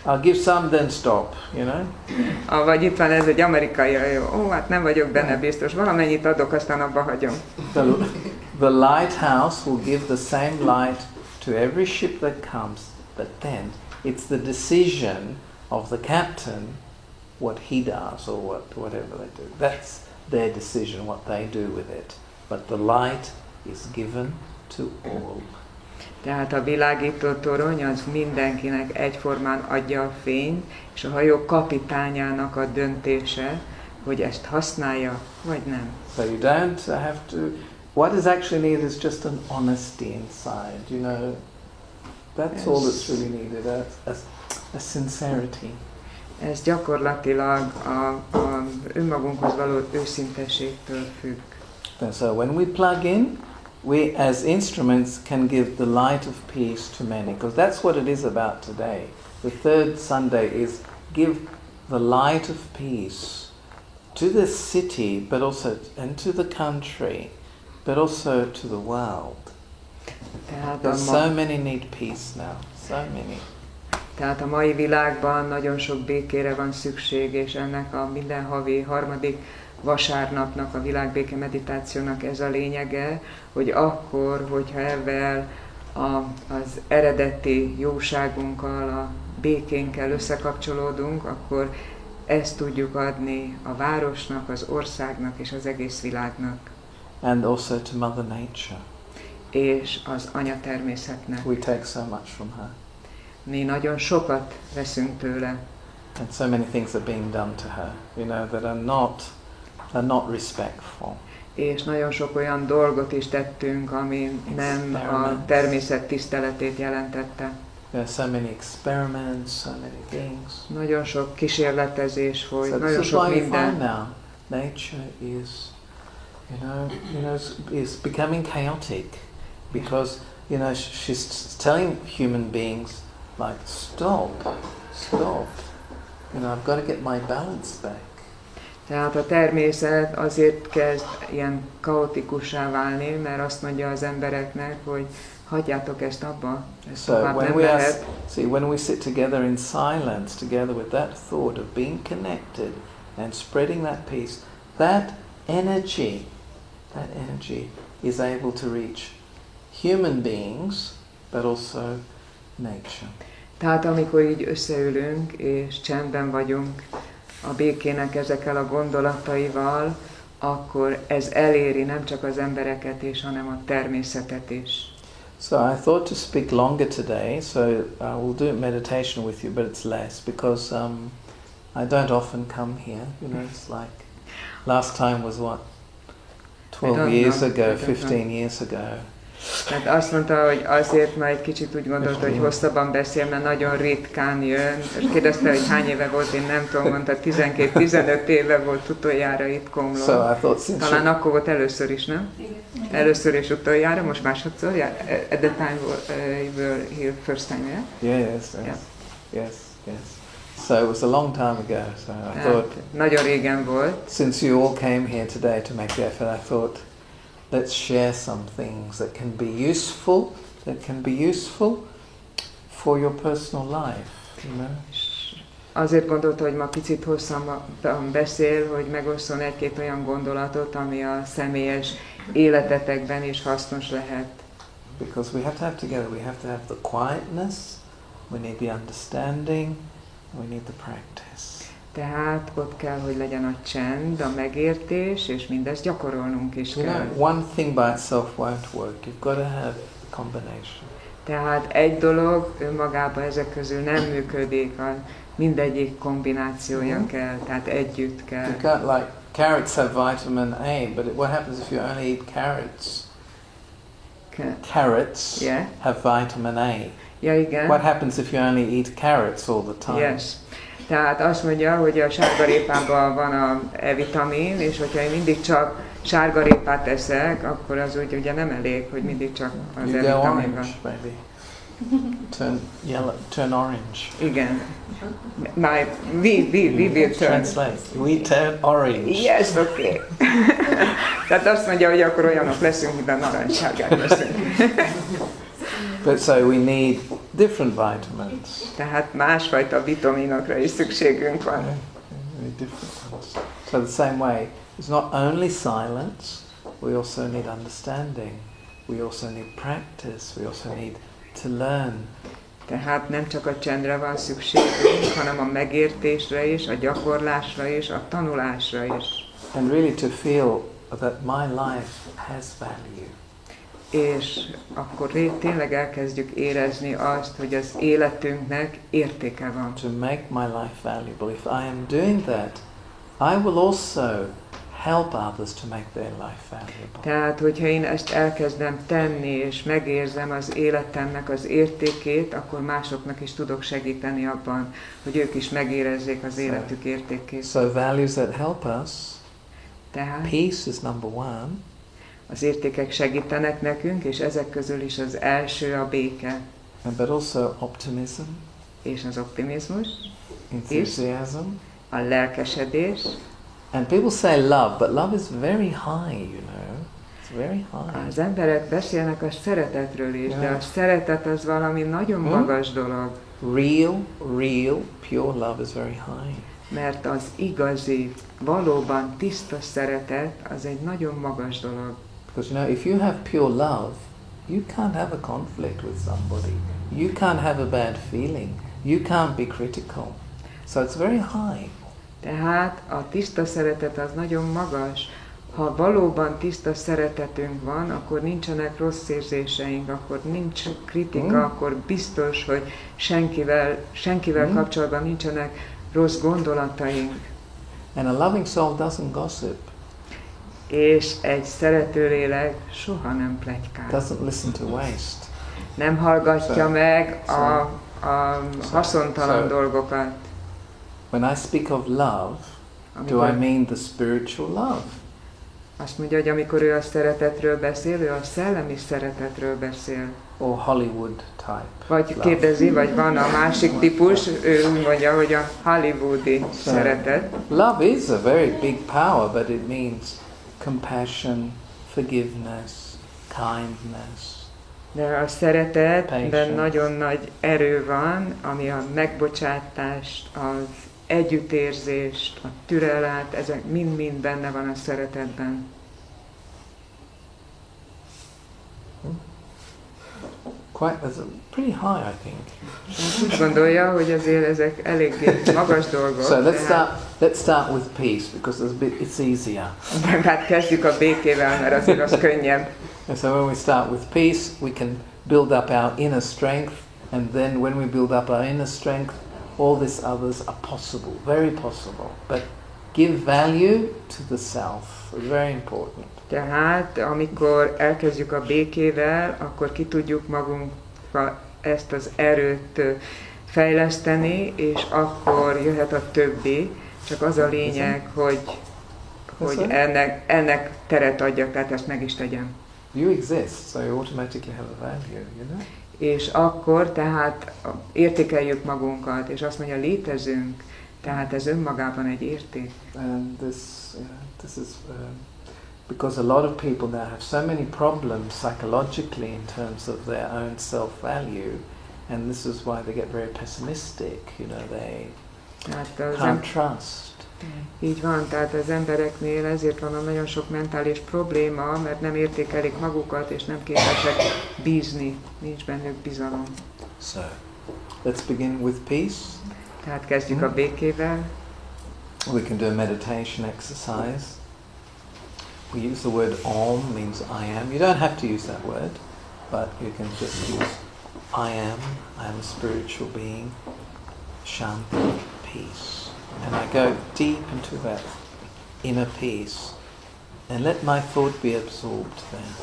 I'll give some, then stop. You know. Vagy itt van ez egy amerikai hajó, hát nem vagyok benne biztos, valamennyit adok, aztán abba hagyom. The lighthouse will give the same light to every ship that comes, but then it's the decision of the captain what he does or whatever they do. That's their decision, what they do with it. But the light is given to all. Tehát a világító torony az mindenkinek egyformán adja a fényt, és a hajó kapitányának a döntése, hogy ezt használja, vagy nem. So you don't have to... What is actually needed is just an honesty inside, you know. That's all that's really needed, a sincerity. Ez gyakorlatilag a önmagunkhoz való őszinteségtől függ. And so when we plug in, we as instruments can give the light of peace to many, because that's what it is about today. The third Sunday is give the light of peace to the city, but also and to the country, but also to the world. Because so many need peace now, so many. Tehát a mai világban nagyon sok békére van szükség, és ennek a minden havi harmadik vasárnapnak, a Világbéke meditációnak ez a lényege, hogy akkor, hogyha ebben az eredeti jóságunkkal, a békénkkel összekapcsolódunk, akkor ezt tudjuk adni a városnak, az országnak és az egész világnak. And also to Mother Nature. És az anya természetnek. We take so much from her. Mi nagyon sokat veszünk tőle. And so many things are being done to her, you know, that are not respectful. És nagyon sok olyan dolgot is tettünk, ami nem a természet tiszteletét jelentette. There are so many experiments, so many things. Nagyon sok kísérletezés folyt, so nagyon sok minden. Now, nature is, you know, is becoming chaotic because, you know, she's telling human beings like, stop. You know, I've got to get my balance back. Tehát a természet azért kezd ilyen kaotikussá válni, mert azt mondja az embereknek, hogy hagyjátok ezt abba, ez tovább nem lehet. When we sit together in silence, together with that thought of being connected and spreading that peace, that energy is able to reach human beings but also nature. Tehát amikor így összeülünk és csendben vagyunk a békének ezekkel a gondolataival, akkor ez eléri nem csak az embereket is, hanem a természetet is. So I thought to speak longer today, so I will do meditation with you, but it's less because I don't often come here. You know, it's like last time was what, 12 years ago, 15 years ago. Tehát azt mondta, hogy azért már egy kicsit úgy gondolta, hogy hosszabban beszél, mert nagyon ritkán jön. És kérdezte, hogy hány éve volt, én nem tudom, mondta, 12-15 éve volt utoljára itt Komló. So talán akkor volt először is, nem? Igen. Először és utoljára, most másodszor? Yeah. At the time you were here first time, yeah? Yes. So it was a long time ago, so I thought, nagyon régen volt. Since you all came here today to make the effort, I thought, let's share some things that can be useful for your personal life, you know. Azért gondolta, hogy ma picit hosszabban beszél, hogy megosszon egy-két olyan gondolatot, ami a személyes életetekben is hasznos lehet. Because we have to have together, we have to have the quietness, we need the understanding, we need the practice. Tehát ott kell, hogy legyen a csend, a megértés, és mindezt gyakorolnunk is kell. You know, one thing by itself won't work. You've got to have a combination. Tehát egy dolog önmagában ezek közül nem működik, mindegyik kombinációja kell, tehát együtt kell. You can't, like, carrots have vitamin A, but what happens if you only eat carrots? Carrots have vitamin A. Ja, igen. What happens if you only eat carrots all the time? Yes. Tehát azt mondja, hogy a sárgarépában van a E-vitamin, és hogyha én mindig csak sárgarépát eszek, akkor az úgy ugye nem elég, hogy mindig csak az E-vitamin van. Maybe. Turn orange. Igen. We will turn. Translate. We turn orange. Yes, okay. Tehát azt mondja, hogy akkor olyanok leszünk, mint a narancssárgák leszünk. But so we need different vitamins. Tehát másfajta vitaminokra is szükségünk van. Different ones. So the same way, it's not only silence, we also need understanding. We also need practice. We also need to learn. Tehát nem csak a csendre van szükségünk, hanem a megértésre is, a gyakorlásra is, a tanulásra is. And really to feel that my life has value. És akkor tényleg elkezdjük érezni azt, hogy az életünknek értéke van. To make my life valuable. If I am doing that, I will also help others to make their life valuable. Tehát, hogyha én ezt elkezdem tenni, és megérzem az életemnek az értékét, akkor másoknak is tudok segíteni abban, hogy ők is megérezzék az életük értékét. So values that help us. Tehát Peace is number one. Az értékek segítenek nekünk, és ezek közül is az első a béke. But also optimism. És az optimizmus. Enthusiasm. A lelkesedés. And people say love, but love is very high, you know. It's very high. Az emberek beszélnek a szeretetről is, de a szeretet az valami nagyon magas dolog. Real, pure love is very high. Mert az igazi, valóban tiszta szeretet az egy nagyon magas dolog. Because you know, if you have pure love, you can't have a conflict with somebody. You can't have a bad feeling. You can't be critical. So it's very high. Tehát a tiszta szeretet az nagyon magas. Ha valóban tiszta szeretetünk van, akkor nincsenek rossz érzéseink, akkor nincs kritika, akkor biztos, hogy senkivel kapcsolatban nincsenek rossz gondolataink. And a loving soul doesn't gossip. És egy szerető lélek soha nem pletykál. Doesn't listen to waste. Nem hallgatja meg a haszontalan dolgokat. When I speak of love, do I mean the spiritual love? Azt mondja, hogy amikor ő a szeretetről beszél, ő a szellemi szeretetről beszél. Or Hollywood type. Vagy kérdezi, vagy van a másik típus, ő úgy mondja, hogy a hollywoodi szeretet. Love is a very big power, but it means compassion, forgiveness, kindness. De a szeretetben nagyon nagy erő van, ami a megbocsátást, az együttérzést, a türelmet, ezek mind-mind benne van a szeretetben. that's pretty high, I think. Úgy gondolja, hogy azért ezek eléggé magas dolgok. So let's start with peace, because it's easier. Hát kezdjük a békével, mert azért az könnyebb. And so when we start with peace, we can build up our inner strength, and then when we build up our inner strength, all these others are possible, very possible. But give value to the self, very important. Tehát, amikor elkezdjük a békével, akkor ki tudjuk magunkra ezt az erőt fejleszteni, és akkor jöhet a többi. Csak az a lényeg, hogy ennek teret adjak, tehát ezt meg is tegyem. You exist, so you automatically have a value, you know? És akkor tehát értékeljük magunkat, és azt mondja, létezünk, tehát ez önmagában egy érték. And this is because a lot of people now have so many problems psychologically in terms of their own self-value, and this is why they get very pessimistic, you know, they can't trust. Így van, tehát az embereknél ezért van nagyon sok mentális probléma, mert nem értékelik magukat, és nem képesek bízni, nincs bennük bizalom. So, let's begin with peace. Tehát kezdjük a békével. We can do a meditation exercise. We use the word Om, means I am. You don't have to use that word, but you can just use I am a spiritual being, Shanti, peace. And I go deep into that inner peace and let my thought be absorbed there.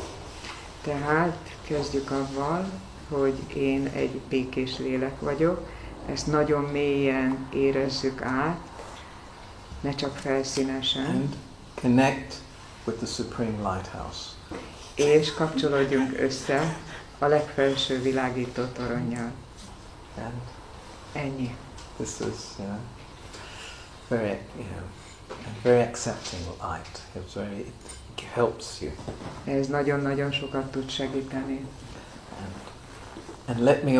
Tehát kezdjük avval, hogy én egy békés lélek vagyok, ezt nagyon mélyen érezzük át, ne csak felszínesen. And connect with the Supreme Lighthouse. És kapcsolódjunk össze a legfelső világító toronnyal. And ennyi. This is, very accepting light. It helps you. Ez nagyon-nagyon sokat tud segíteni. And let me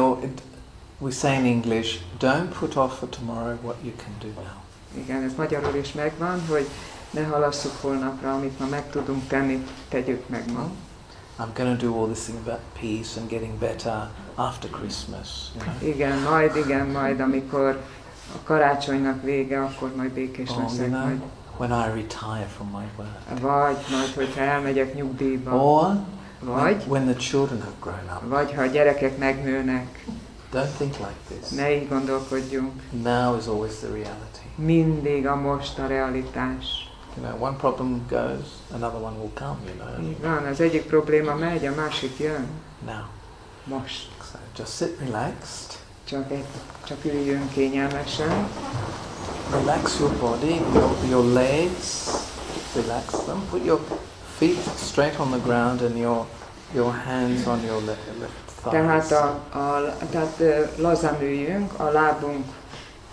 we say in English, don't put off for tomorrow what you can do now. Igen, ez magyarul is megvan, hogy ne halasszuk holnapra, amit ma meg tudunk tenni, tegyük meg ma. I'm going to do all this thing about peace and getting better after Christmas. You know? Igen, majd, amikor a karácsonynak vége, akkor majd békés leszek. Majd. When I retire from my work. Vagy majd, hogyha elmegyek nyugdíjba. Vagy when the children have grown up. Vagy ha a gyerekek megnőnek. Don't think like this. Ne így gondolkodjunk. Now is always the reality. Mindig a most a realitás. You know, one problem goes, another one will come, you know. Így van, az egyik probléma megy, a másik jön. Now. Most. So just sit relaxed. Csak üljünk kényelmesen. Relax your body, your legs, relax them. Put your feet straight on the ground and your hands on your left thighs. Tehát lazán üljünk, a lábunk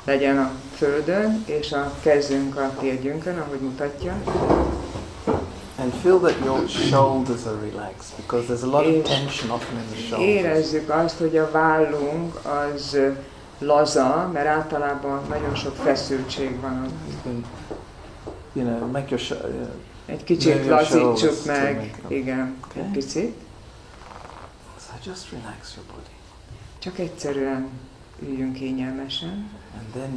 legyen a földön, és a kezünk a térgyünkön, ahogy mutatja. And feel that your shoulders are relaxed, because there's a lot of tension often in the shoulders. Érezzük azt, hogy a vállunk az laza, mert általában nagyon sok feszültség van. Make your egy kicsit lazítsuk meg, igen, okay. Egy picit. So just relax your body. Csak egyszerűen üljünk kényelmesen. And then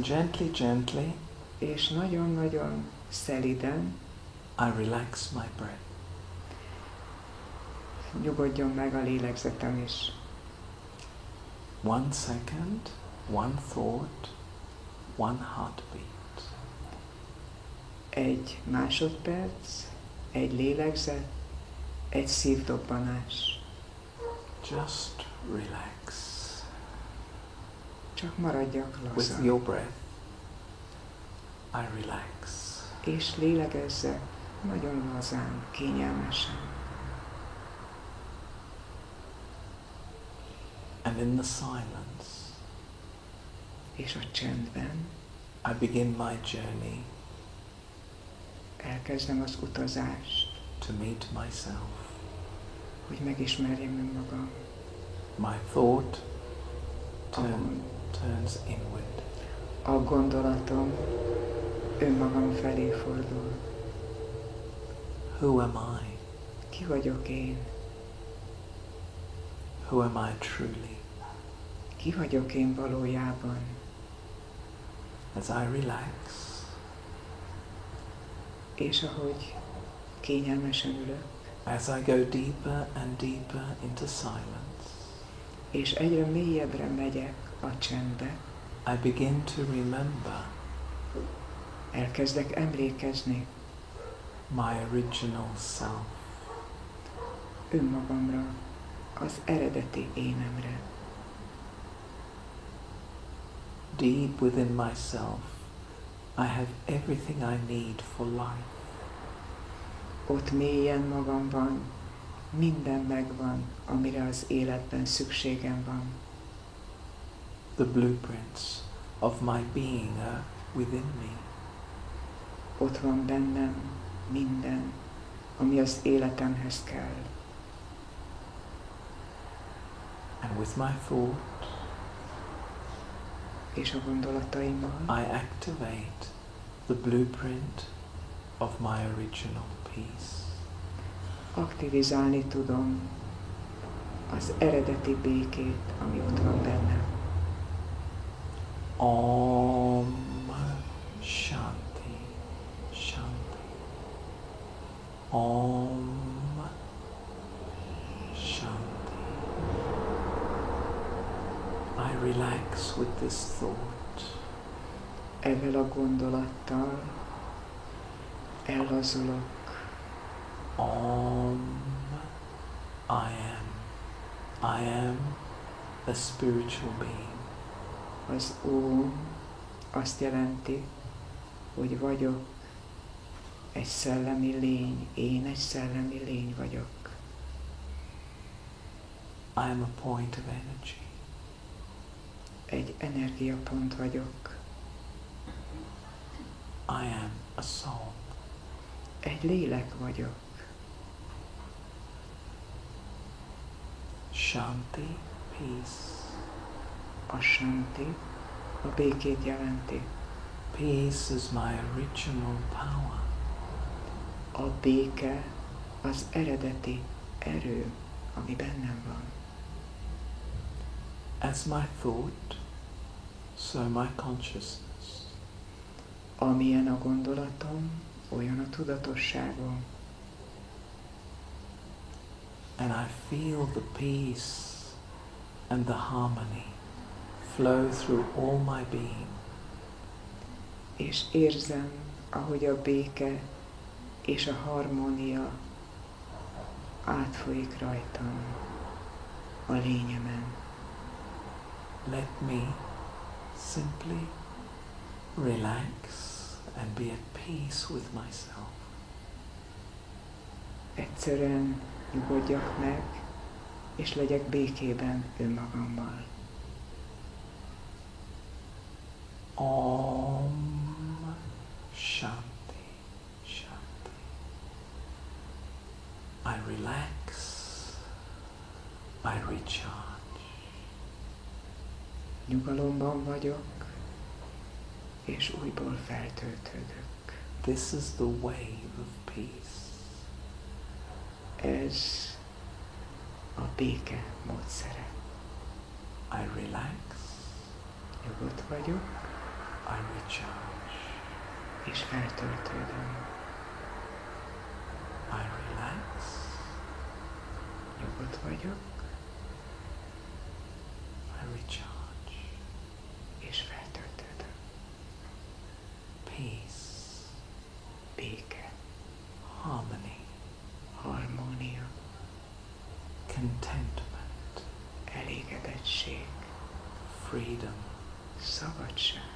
gently, és nagyon-nagyon szeliden, I relax my breath. Nyugodjon meg a lélegzetem is. 1 second, 1 thought, 1 heartbeat. 1 másodperc, 1 lélegzet, 1 szívdobbanás. Just relax. Csak maradjak laza. With your breath, I relax. És lélegezzek nagyon lazán, kényelmesen. And in the silence, és a csendben, I begin my journey. Elkezdem az utazást. To meet myself. Hogy megismerjem önmagam. My thought turns inward. A gondolatom önmagam felé fordul. Who am I? Ki vagyok én? Who am I truly? Ki vagyok én valójában? As I relax, És ahogy kényelmesen ülök, as I go deeper and deeper into silence, és egyre mélyebbre megyek a csendbe, I begin to remember elkezdek emlékezni my original self, önmagamra, az eredeti énemre. Deep within myself, I have everything I need for life. Ott mélyen magamban minden megvan, amire az életben szükségem van. The blueprints of my being are within me. Ott van bennem minden, ami az életemhez kell. And with my thought, És a gondolataimmal I activate the blueprint of my original peace. aktivizálni tudom az eredeti békét, ami ott van bennem. Om Shanti Shanti. Om Shanti. I relax with this thought. Ezzel a gondolattal ellazulok. Om I am a spiritual being. Az Om azt jelenti, hogy vagyok egy szellemi lény, én egy szellemi lény vagyok. I am a point of energy. Egy energiapont vagyok. I am a soul. Egy lélek vagyok. Shanti, peace. A Shanti a békét jelenti. Peace is my original power. A béke az eredeti erő, ami bennem van. As my thought, so my consciousness. Amilyen a gondolatom, olyan a tudatosságom. And I feel the peace and the harmony flow through all my being. És érzem, ahogy a béke és a harmónia átfolyik rajtam, a lényemen. Let me simply relax and be at peace with myself. Egyszerűen nyugodjak meg, és legyek békében önmagammal. Om Shanti Shanti. I relax, I recharge. Nyugalomban vagyok, és újból feltöltődök. This is the wave of peace. Ez a béke módszere. I relax, Nyugodt vagyok, I recharge. és feltöltődöm. I relax, Nyugodt vagyok, I recharge. és feltöltődöm. Peace, Béke, harmony, harmónia, contentment, elégedettség, freedom. szabadság.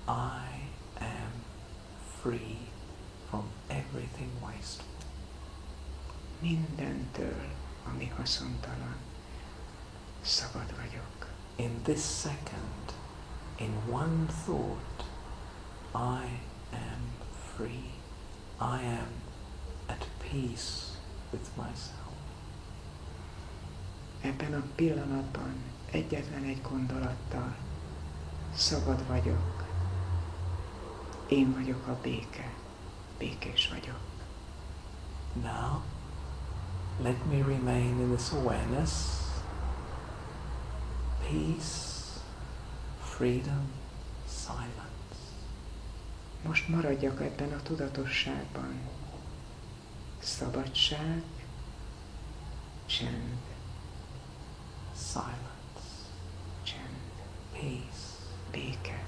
I am free from everything wasteful. Mindentől, ami haszontalan, szabad vagyok. In this second, in one thought, I am free. I am at peace with myself. Ebben a pillanatban egyetlen egy gondolattal szabad vagyok. Én vagyok a béke, békés vagyok. Now, let me remain in this awareness peace, freedom, silence. Most maradjak ebben a tudatosságban. Szabadság, csend. Silence, Csend, peace, béke.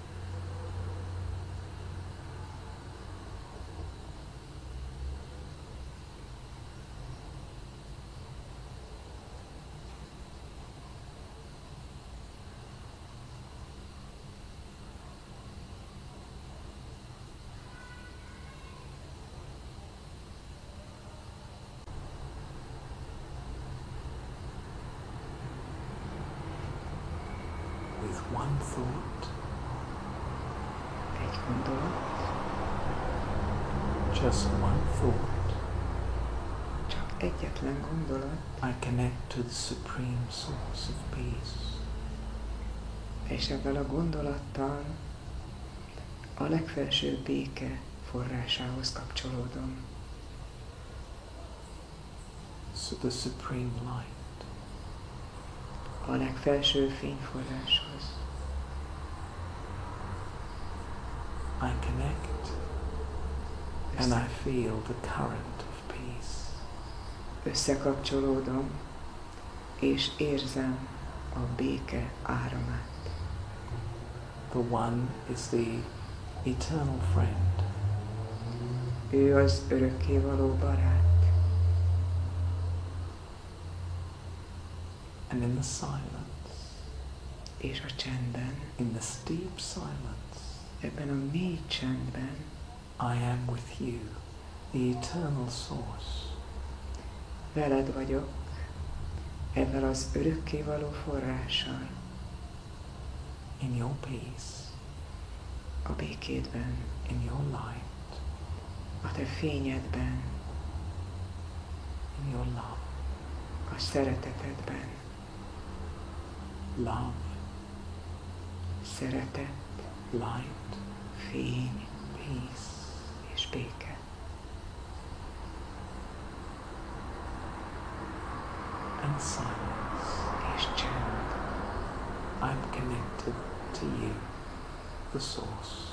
with one thought, Egy gondolat, just one thought, csak egyetlen gondolat, I connect to the supreme source of peace. és ezzel a gondolattal a legfelsőbb béke forrásához kapcsolódom. So the supreme light. A legfelső fényforráshoz. I connect and I feel the current of peace. Összekapcsolódom, és érzem a béke áramát. The one is the eternal friend. Ő az örökkévaló barát. And in the silence, És a csendben, in the steep silence, ebben a mély csendben I am with you, the eternal source. veled vagyok, ezzel az örökkévaló forrással, In your peace, a békédben, in your light, a te fényedben, in your love. a szeretetedben. Love, Szeretet, light, fény peace. és béke. And silence. És csend. I'm connected to you, the source.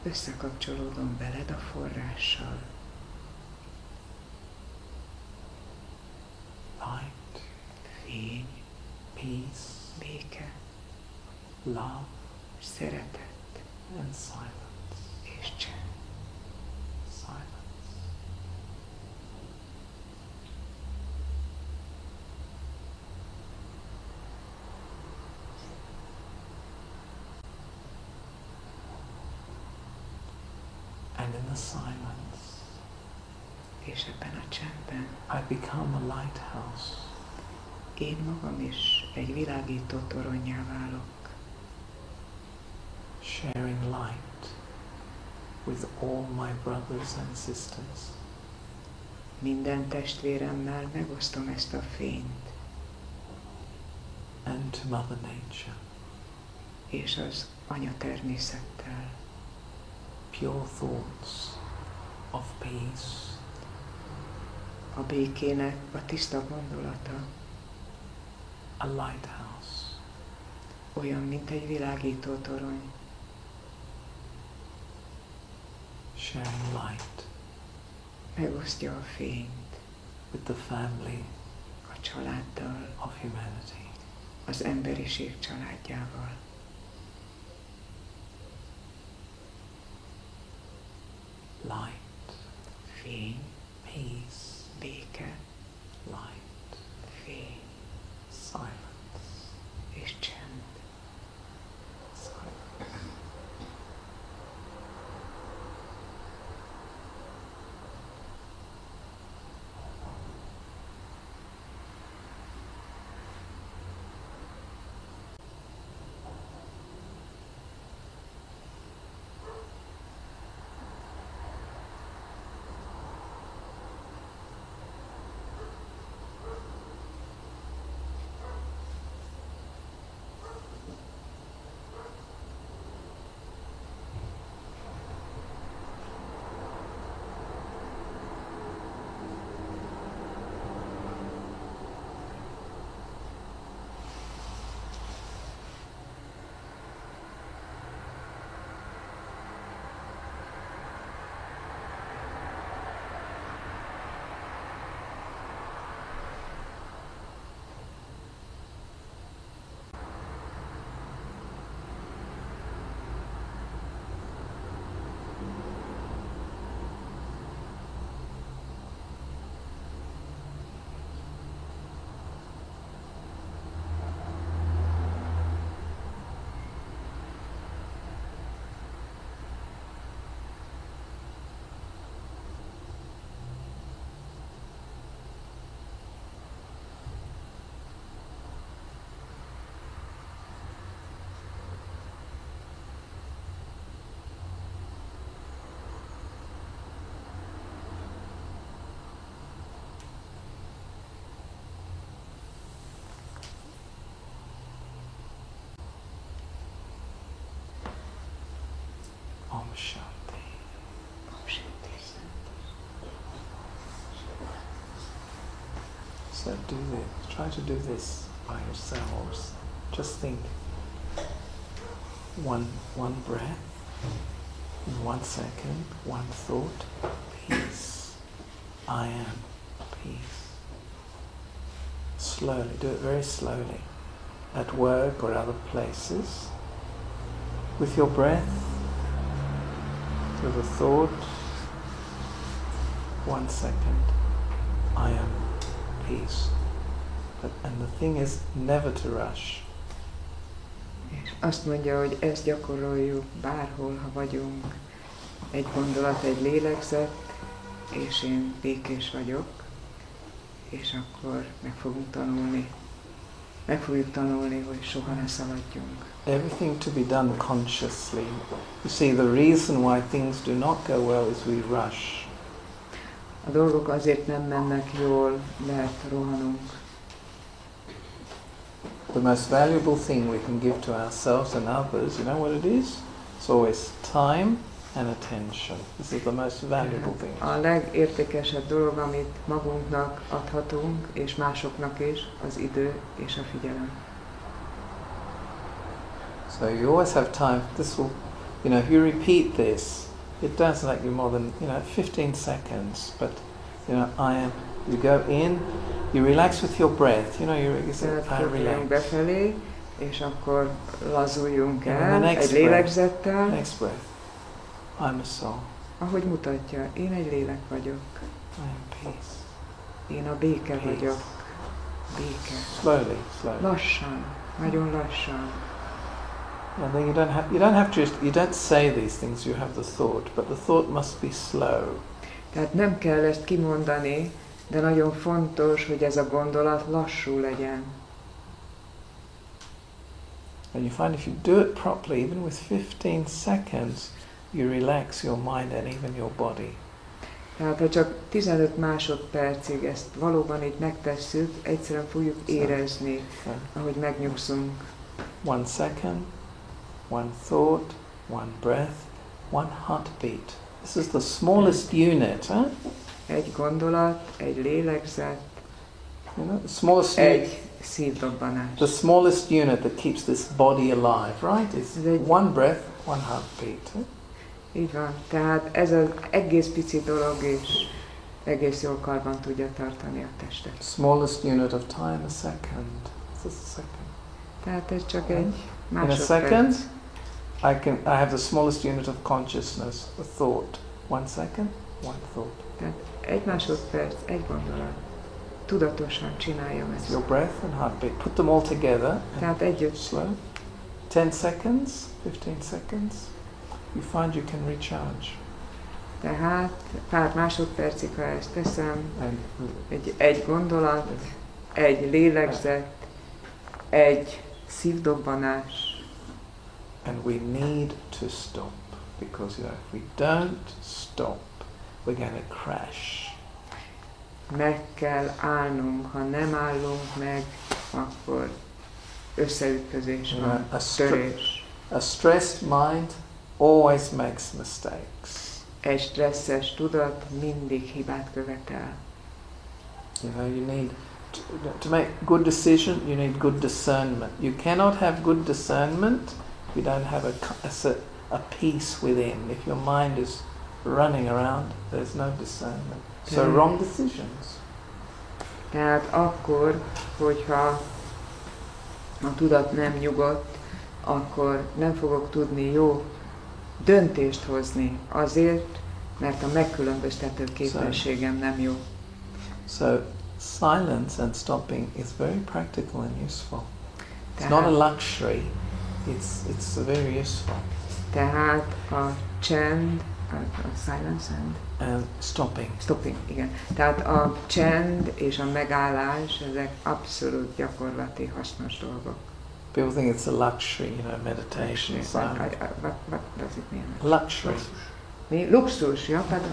Összekapcsolódom veled a forrással. Light, Fény, peace, béke, love, szeretet and silence. és csend. Silence. And in the silence, És ebben a csendben I become a lighthouse. én magam is egy világító toronnyá válok, Sharing light with all my brothers and sisters. minden testvéremmel megosztom ezt a fényt, And to Mother Nature. és az anya természettel. Pure thoughts of peace, A békének a tiszta gondolata a lighthouse. olyan, mint egy világító torony, Sharing light megosztja a fényt with the family a családdal, of humanity. az emberiség családjával. Light, Fény, peace, béke, light, fény silence, és csend. silence. Shanti. So do this. Try to do this by yourselves. Just think one breath, in 1 second, one thought, peace. I am peace. Slowly, do it very slowly. At work or other places. With your breath, with a thought, 1 second, I am peace. And the thing is never to rush. És azt mondja, hogy ezt gyakoroljuk bárhol, ha vagyunk. Egy gondolat, egy lélegzet, és én békés vagyok, és akkor meg fogjuk tanulni, hogy soha ne szaladjunk. Everything to be done consciously. You see, the reason why things do not go well is we rush. A dolgok azért nem mennek jól, mert rohanunk. The most valuable thing we can give to ourselves and others, you know what it is? It's always time and attention. This is the most valuable thing. A legértékesebb dolog, amit magunknak adhatunk, és másoknak is, az idő és a figyelem. So you always have time. This will, if you repeat this, it does take you more than, 15 seconds. But, you go in, you relax with your breath. You relax. Befelé, és akkor lazuljunk el egy lélegzettel. Next breath. I'm a soul. Ahogy mutatja, én egy lélek vagyok. I am peace. Én a béke vagyok. Béke. Slowly. Lassan, nagyon lassan. And then you don't say these things, you have the thought, but the thought must be slow. Tehát nem kell ezt kimondani, de nagyon fontos, hogy ez a gondolat lassú legyen. And you find if you do it properly, even with 15 seconds, you relax your mind and even your body. Tehát ha csak 15 másodpercig ezt valóban így megtesszük, egyszerűen fogjuk érezni, ahogy megnyugszunk. 1 second, one thought, one breath, one heartbeat. This is the smallest unit, huh? Egy gondolat, egy lélegzet, the smallest egy szívdobbanás. The smallest unit that keeps this body alive, right? Is one breath, one heartbeat. Huh? Így van. Tehát ez az egész pici dolog, és egész jól karban tudja tartani a testet. Smallest unit of time, a second. This is a second. Tehát ez csak egy másodperc. In a second, I have the smallest unit of consciousness, a thought. 1 second, one thought. Tehát egy másodperc, egy gondolat. Tudatosan csináljam ezt. Your breath and heartbeat. Put them all together. Tehát együtt. Slow. 10 seconds, 15 seconds. You find you can recharge. Tehát pár másodpercig, ha ezt teszem, egy gondolat, egy lélegzet, egy szívdobbanás. And we need to stop, because if we don't stop, we're going to crash. Meg kell állnunk, ha nem állunk meg, akkor összeütközés van, törés. A stressed mind always makes mistakes. Egy stresszes tudat mindig hibát követel. You need to make good decision. You need good discernment. You cannot have good discernment if you don't have a peace within. If your mind is running around, there's no discernment. So wrong decisions. Tehát akkor, hogyha a tudat nem nyugodt, akkor nem fogok tudni jó döntést hozni, azért, mert a megkülönböztető képességem nem jó. So silence and stopping is very practical and useful. It's not a luxury. It's very useful. Tehát a csend, a silence and stopping. Stopping, igen. Tehát a csend és a megállás, ezek abszolút gyakorlati hasznos dolgok. People think it's a luxury, meditation. What does it mean? Luxury. Mi? Luxus, ja, pardon.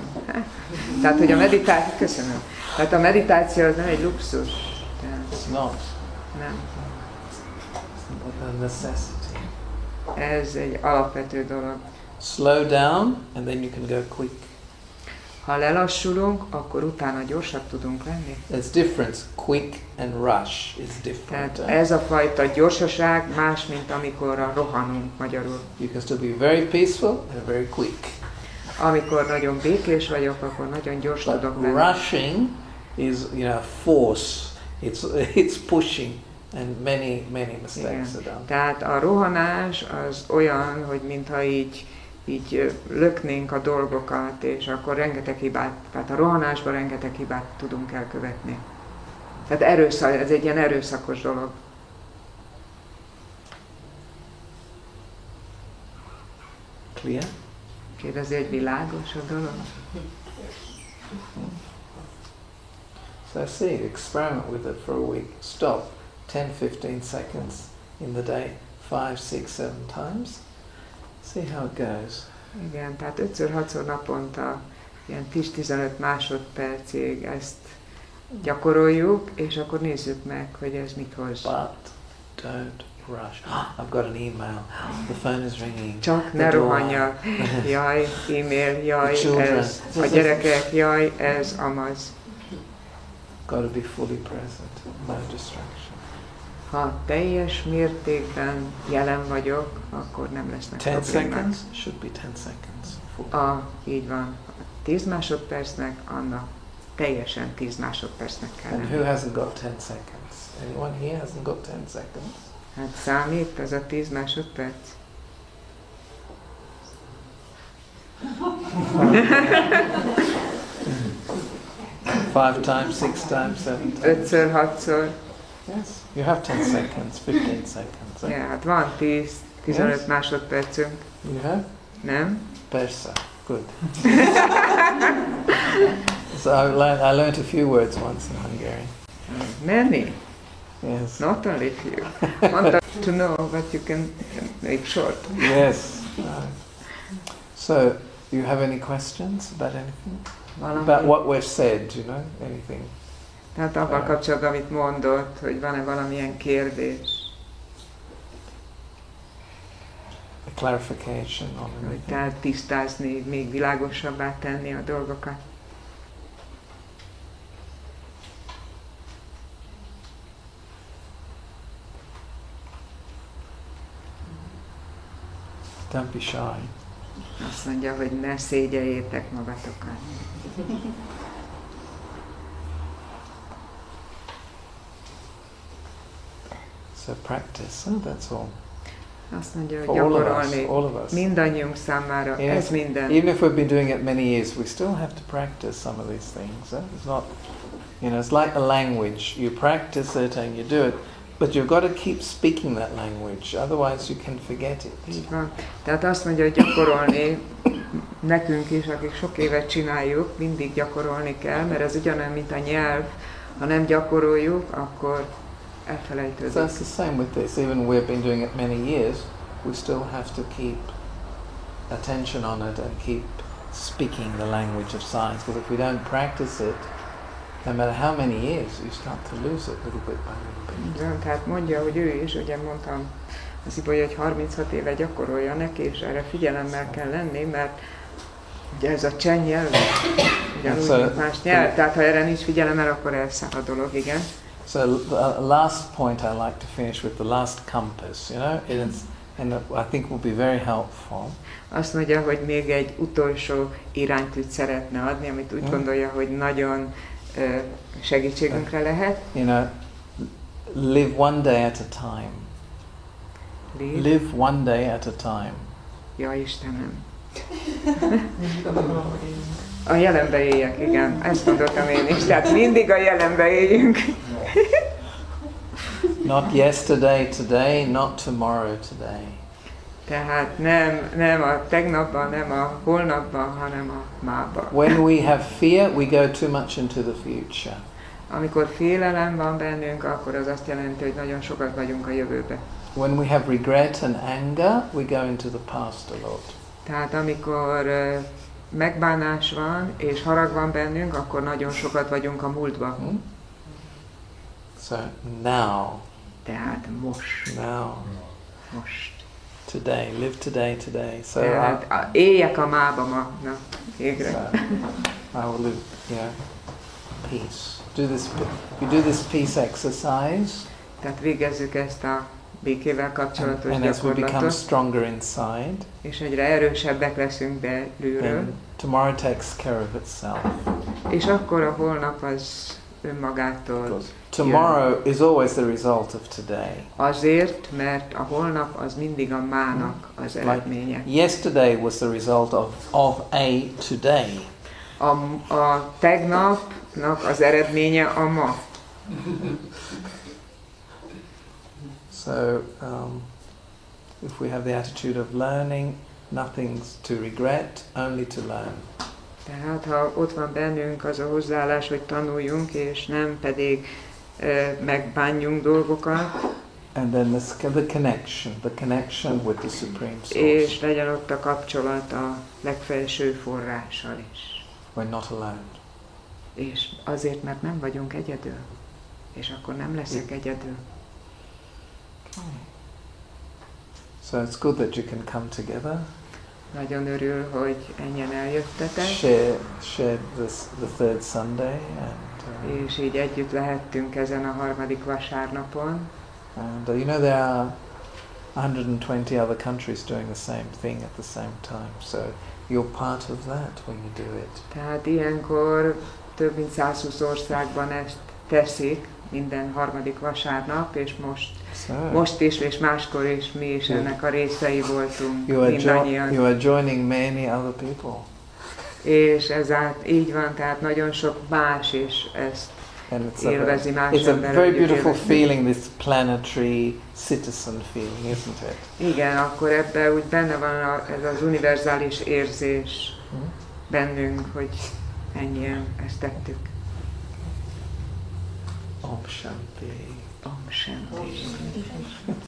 Tehát, hogy a meditáció, köszönöm. Tehát a meditáció az nem egy luxus. It's not. Nem. It's a necessity. Ez egy alapvető dolog. slow down and then you can go quick. Ha lelassulunk, akkor utána gyorsabb tudunk lenni. There's difference. Quick and rush is different. Tehát ez a fajta gyorsaság más, mint amikor rohanunk magyarul. You can still be very peaceful and very quick. Amikor nagyon békés vagyok, akkor nagyon gyors tudok lenni. Rushing is, force. It's pushing, and many mistakes are done. Tehát a rohanás az olyan, hogy mintha így löknénk a dolgokat, és akkor rengeteg hibát, tehát a rohanásban rengeteg hibát tudunk elkövetni. Tehát ez egy ilyen erőszakos dolog. Clear? Kérdezi, egy világos a dolog? So see, experiment with it for a week. Stop 10-15 seconds in the day, 5, 6, 7 times. See how it goes. Igen, tehát 5-6-szor naponta, ilyen 10-15 másodpercig ezt gyakoroljuk, és akkor nézzük meg, hogy ez mit hoz. But don't rush. I've got an email. The phone is ringing. Csak ne rohanjak. Jaj, e-mail, jaj, ez. A gyerekek, jaj, ez, amaz. Got to be fully present. No distraction. Ha teljes mértékben jelen vagyok, akkor nem lesznek 10 problémák. seconds should be 10 seconds. Így van. 10 másodpercnek, annak teljesen 10 másodpercnek kell And lenni. who hasn't got 10 seconds? Anyone here hasn't got 10 seconds? Hát számít ez a 10 másodperc? Five times, 6 times, 7 times. 5-ször, 6-szor. Yes, you have 10 seconds, 15 seconds. Ja, hát van 10-15 másodpercünk. You have? Nem? Persze. Good. So I learned a few words once in Hungarian. Many? Yes. Not only few. Want to know what you can make short. Yes. So, do you have any questions about anything? About what we've said, anything? Tehát avval kapcsolatban, amit mondott, hogy van-e valamilyen kérdés? A clarification on Hogy anything. tehát tisztázni, még világosabbá tenni a dolgokat. Don't be shy. Azt mondja, hogy ne szégyeljétek magatokat. So practice, that's all. Azt mondja, hogy For all gyakorolni of us. mindannyiunk számára, ez minden. Even if we've been doing it many years, we still have to practice some of these things. It's not, it's like a language. You practice it and you do it, but you've got to keep speaking that language, otherwise you can forget it. Így van. Tehát azt mondja, hogy gyakorolni nekünk is, akik sok évet csináljuk, mindig gyakorolni kell, mert ez ugyanolyan, mint a nyelv. Ha nem gyakoroljuk, akkor elfelejtődik. So it's the same with this. Even we've been doing it many years, we still have to keep attention on it and keep speaking the language of science. Because if we don't practice it, no matter how many years, you start to lose it little bit by little bit. Igen, tehát mondja, hogy ő is, ugye mondtam az Ibolya, hogy 36 éve gyakorolja neki, és erre figyelemmel kell lenni, mert ugye ez a cseh nyelv, ugyanúgy, mint más nyelv, tehát ha erre nincs figyelemmel, akkor elszáll a dolog, igen. So the last point I like to finish with, the last compass, and I think will be very helpful. Azt mondja, hogy még egy utolsó iránytűt szeretne adni, amit úgy gondolja, hogy nagyon segítségünkre lehet. Live one day at a time. Live one day at a time. Ja, Istenem. A jelenbe éljek, igen. Ezt mondottam én is. Tehát mindig a jelenbe éljünk. Not yesterday, today, not tomorrow, today. Tehát nem a tegnapban, nem a holnapban, hanem a mában. When we have fear, we go too much into the future. Amikor félelem van bennünk, akkor az azt jelenti, hogy nagyon sokat vagyunk a jövőbe. When we have regret and anger, we go into the past a lot. Tehát amikor megbánás van és harag van bennünk, akkor nagyon sokat vagyunk a múltban. So now. Tehát most. Now. Most. Today, live today, today. So Tehát éljek a mába ma. Na, végre. I will live, peace. You do this peace exercise. Tehát végezzük ezt a békével kapcsolatos and as we become gyakorlatot, stronger inside, és egyre erősebbek leszünk belülről, then tomorrow takes care of itself. és akkor a holnap az önmagától Tomorrow is always the result of today. Azért, mert a holnap az mindig a mának az eredménye. Like yesterday was the result of a today. A tegnapnak az eredménye a ma. So, if we have the attitude of learning, nothing's to regret, only to learn. Tehát, ha ott van bennünk az a hozzáállás, hogy tanuljunk, és nem pedig megbánjunk dolgokat, and then the connection with the Supreme Source. És legyen ott a kapcsolat a legfelső forrással is. We're not alone. És azért, mert nem vagyunk egyedül. És akkor nem leszek egyedül. Okay. So it's good that you can come together. Nagyon örül, hogy ennyien eljöttetek. Share the third Sunday and és így együtt lehettünk ezen a harmadik vasárnapon. And you know there are 120 other countries doing the same thing at the same time. So you're part of that when you do it. Tehát ilyenkor több mint 120 országban ezt teszik minden harmadik vasárnap, és most is, és máskor is mi is ennek a részei voltunk mindannyian. You are joining many other people. És így van, tehát nagyon sok más is ezt élvezi, más it's a very beautiful élvezi. feeling, this planetary citizen feeling, isn't it? Igen, akkor ebben úgy benne van ez az univerzális érzés bennünk, hogy ennyien ezt tettük. Om Shanti. Om Shanti.